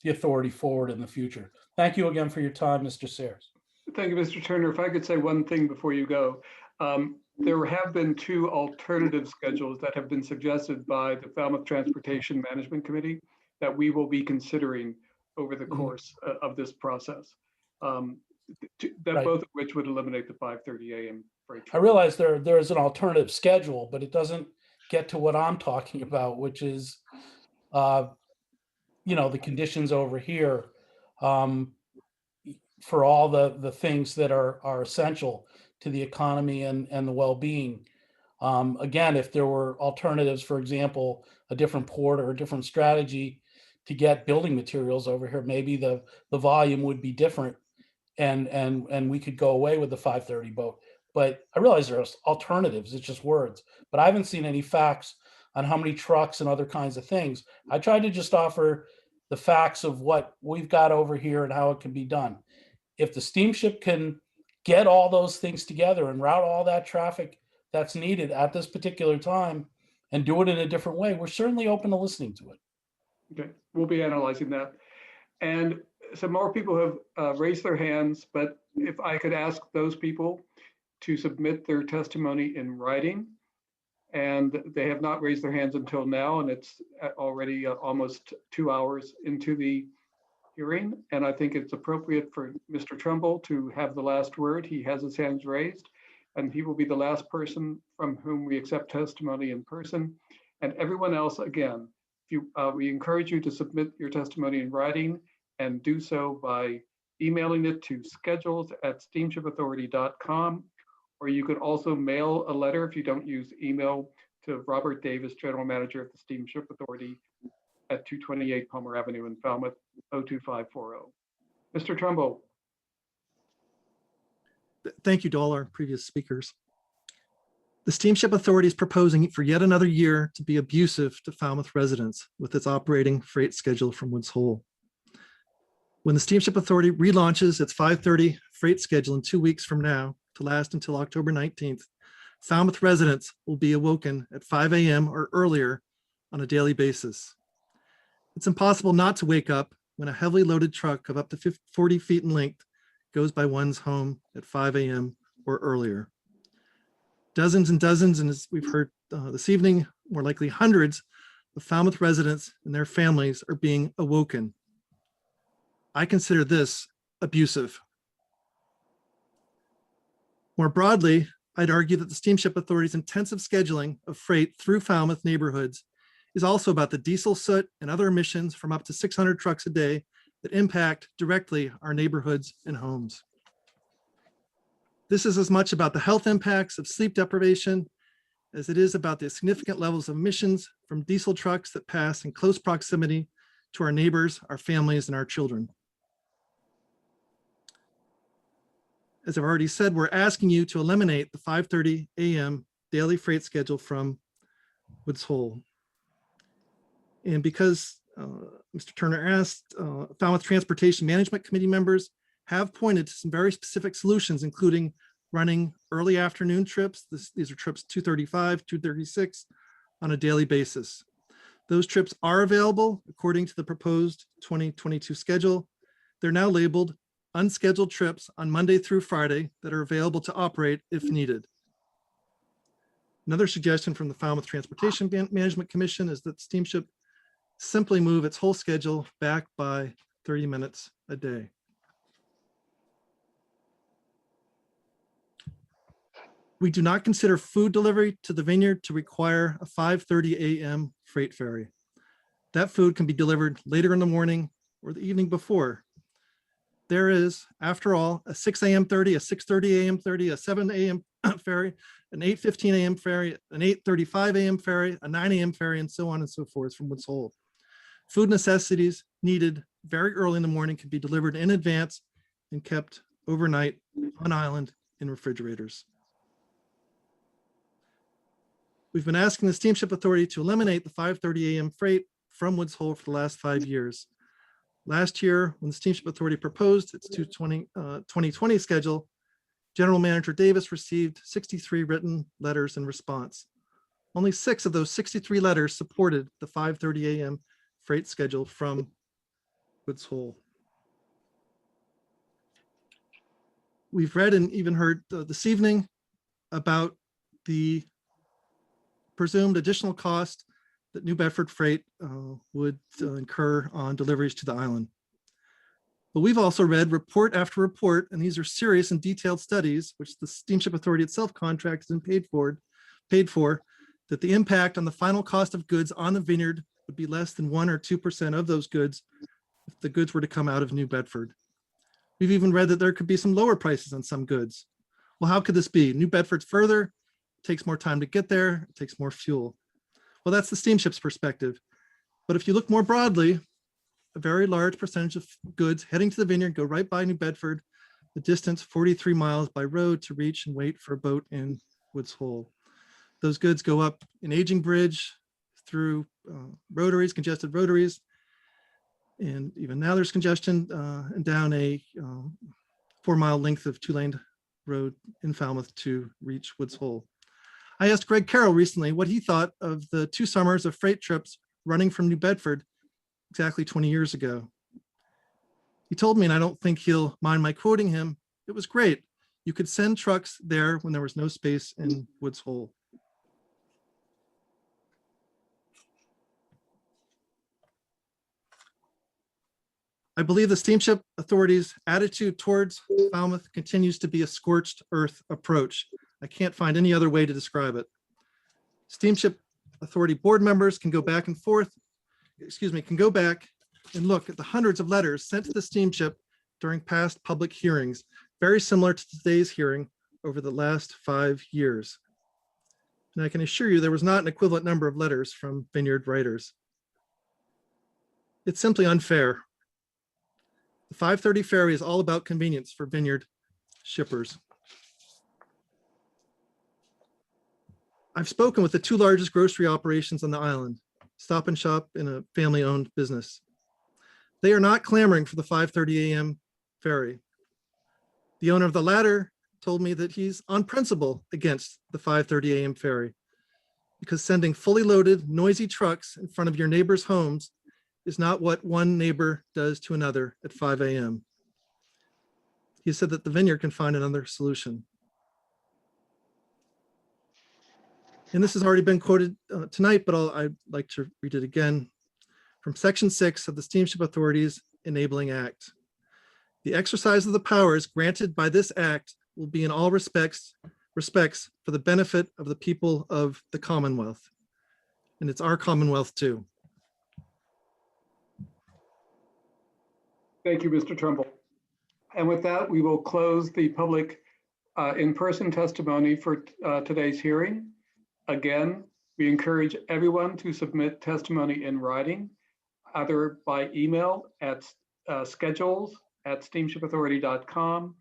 W: authority forward in the future. Thank you again for your time, Mr. Sayers.
A: Thank you, Mr. Turner. If I could say one thing before you go. There have been two alternative schedules that have been suggested by the Falmouth Transportation Management Committee that we will be considering over the course of this process.
W: Right.
A: Both of which would eliminate the 5:30 a.m. freight
W: I
A: train.
W: realize there is an alternative schedule, but it doesn't get to what I'm talking about, which is, the conditions over here for all the things that are essential to the economy and the well-being. Again, if there were alternatives, for example, a different port or a different strategy to get building materials over here, maybe the volume would be different, and we could go away with the 530 boat. But I realize there's alternatives, it's just words. But I haven't seen any facts on how many trucks and other kinds of things. I tried to just offer the facts of what we've got over here and how it can be done. If the steamship can get all those things together and route all that traffic that's needed at this particular time and do it in a different way, we're certainly open to listening to it.
A: Okay, we'll be analyzing that. And some more people have raised their hands, but if I could ask those people to submit their testimony in writing, and they have not raised their hands until now, and it's already almost 2 hours into the hearing, and I think it's appropriate for Mr. Trumbull to have the last word. He has his hands raised, and he will be the last person from whom we accept testimony in person. And everyone else, again, we encourage you to submit your testimony in writing, and do so by emailing it to schedules@steamshipauthority.com, or you could also mail a letter if you don't use email to Robert Davis, General Manager at the Steamship Authority at 228 Palmer Avenue in Falmouth, 02540. Mr. Trumbull.
E: Thank you to all our previous speakers. The Steamship Authority is proposing for yet another year to be abusive to Falmouth residents with its operating freight schedule from Woods Hole. When the Steamship Authority relaunches its 5:30 freight schedule in 2 weeks from now to last until October 19th, Falmouth residents will be awoken at 5 a.m. or earlier on a daily basis. It's impossible not to wake up when a heavily loaded truck of up to 40 feet in length goes by one's home at 5 a.m. or earlier. Dozens and dozens, and as we've heard this evening, more likely hundreds of Falmouth residents and their families are being awoken. I consider this abusive. More broadly, I'd argue that the Steamship Authority's intensive scheduling of freight through Falmouth neighborhoods is also about the diesel soot and other emissions from up to 600 trucks a day that impact directly our neighborhoods and homes. This is as much about the health impacts of sleep deprivation as it is about the significant levels of emissions from diesel trucks that pass in close proximity to our neighbors, our families, and our children. As I've already said, we're asking you to eliminate the 5:30 a.m. daily freight schedule from Woods Hole. And because Mr. Turner asked, Falmouth Transportation Management Committee members have pointed to some very specific solutions, including running early afternoon trips. These are trips 235, 236 on a daily basis. Those trips are available according to the proposed 2022 schedule. They're now labeled unscheduled trips on Monday through Friday that are available to operate if needed. Another suggestion from the Falmouth Transportation Management Commission is that steamship simply move its whole schedule back by 30 minutes a day. We do not consider food delivery to the vineyard to require a 5:30 a.m. freight ferry. That food can be delivered later in the morning or the evening before. There is, after all, a 6 a.m. 30, a 6:30 a.m. 30, a 7 a.m. ferry, an 8:15 a.m. ferry, an 8:35 a.m. ferry, a 9 a.m. ferry, and so on and so forth from Woods Hole. Food necessities needed very early in the morning can be delivered in advance and kept overnight on island in refrigerators. We've been asking the Steamship Authority to eliminate the 5:30 a.m. freight from Woods Hole for the last 5 years. Last year, when the Steamship Authority proposed its 2020 schedule, General Manager Davis received 63 written letters in response. Only 6 of those 63 letters supported the 5:30 a.m. freight schedule from Woods Hole. We've read and even heard this evening about the presumed additional cost that New Bedford Freight would incur on deliveries to the island. But we've also read report after report, and these are serious and detailed studies, which the Steamship Authority itself contracted and paid for, that the impact on the final cost of goods on the vineyard would be less than 1 or 2% of those goods if the goods were to come out of New Bedford. We've even read that there could be some lower prices on some goods. Well, how could this be? New Bedford's further, it takes more time to get there, it takes more fuel. Well, that's the steamship's perspective. But if you look more broadly, a very large percentage of goods heading to the vineyard go right by New Bedford, the distance 43 miles by road to reach and wait for a boat in Woods Hole. Those goods go up an aging bridge through rotaries, congested rotaries, and even now there's congestion, and down a 4-mile length of 2-lane road in Falmouth to reach Woods Hole. I asked Greg Carroll recently what he thought of the 2 summers of freight trips running from New Bedford exactly 20 years ago. He told me, and I don't think he'll mind my quoting him, it was great. You could send trucks there when there was no space in Woods Hole. I believe the Steamship Authority's attitude towards Falmouth continues to be a scorched earth approach. I can't find any other way to describe it. Steamship Authority board members can go back and look at the hundreds of letters sent to the steamship during past public hearings, very similar to today's hearing over the last 5 years. And I can assure you there was not an equivalent number of letters from vineyard writers. It's simply unfair. The 5:30 ferry is all about convenience for vineyard shippers. I've spoken with the 2 largest grocery operations on the island, Stop and Shop and a family-owned business. They are not clamoring for the 5:30 a.m. ferry. The owner of the latter told me that he's on principle against the 5:30 a.m. ferry because sending fully loaded, noisy trucks in front of your neighbors' homes is not what one neighbor does to another at 5 a.m. He said that the vineyard can find another solution. And this has already been quoted tonight, but I'd like to read it again. From Section 6 of the Steamship Authorities Enabling Act. The exercise of the powers granted by this act will be in all respects for the benefit of the people of the Commonwealth. And it's our Commonwealth too.
A: Thank you, Mr. Trumbull. And with that, we will close the public in-person testimony for today's hearing. Again, we encourage everyone to submit testimony in writing, either by email at schedules@steamshipauthority.com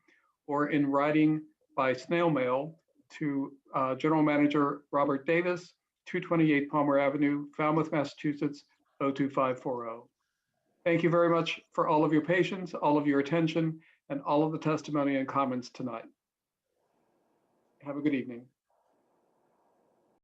A: or in writing by snail mail to General Manager Robert Davis, 228 Palmer Avenue, Falmouth, Massachusetts, 02540. Thank you very much for all of your patience, all of your attention, and all of the testimony and comments tonight. Have a good evening.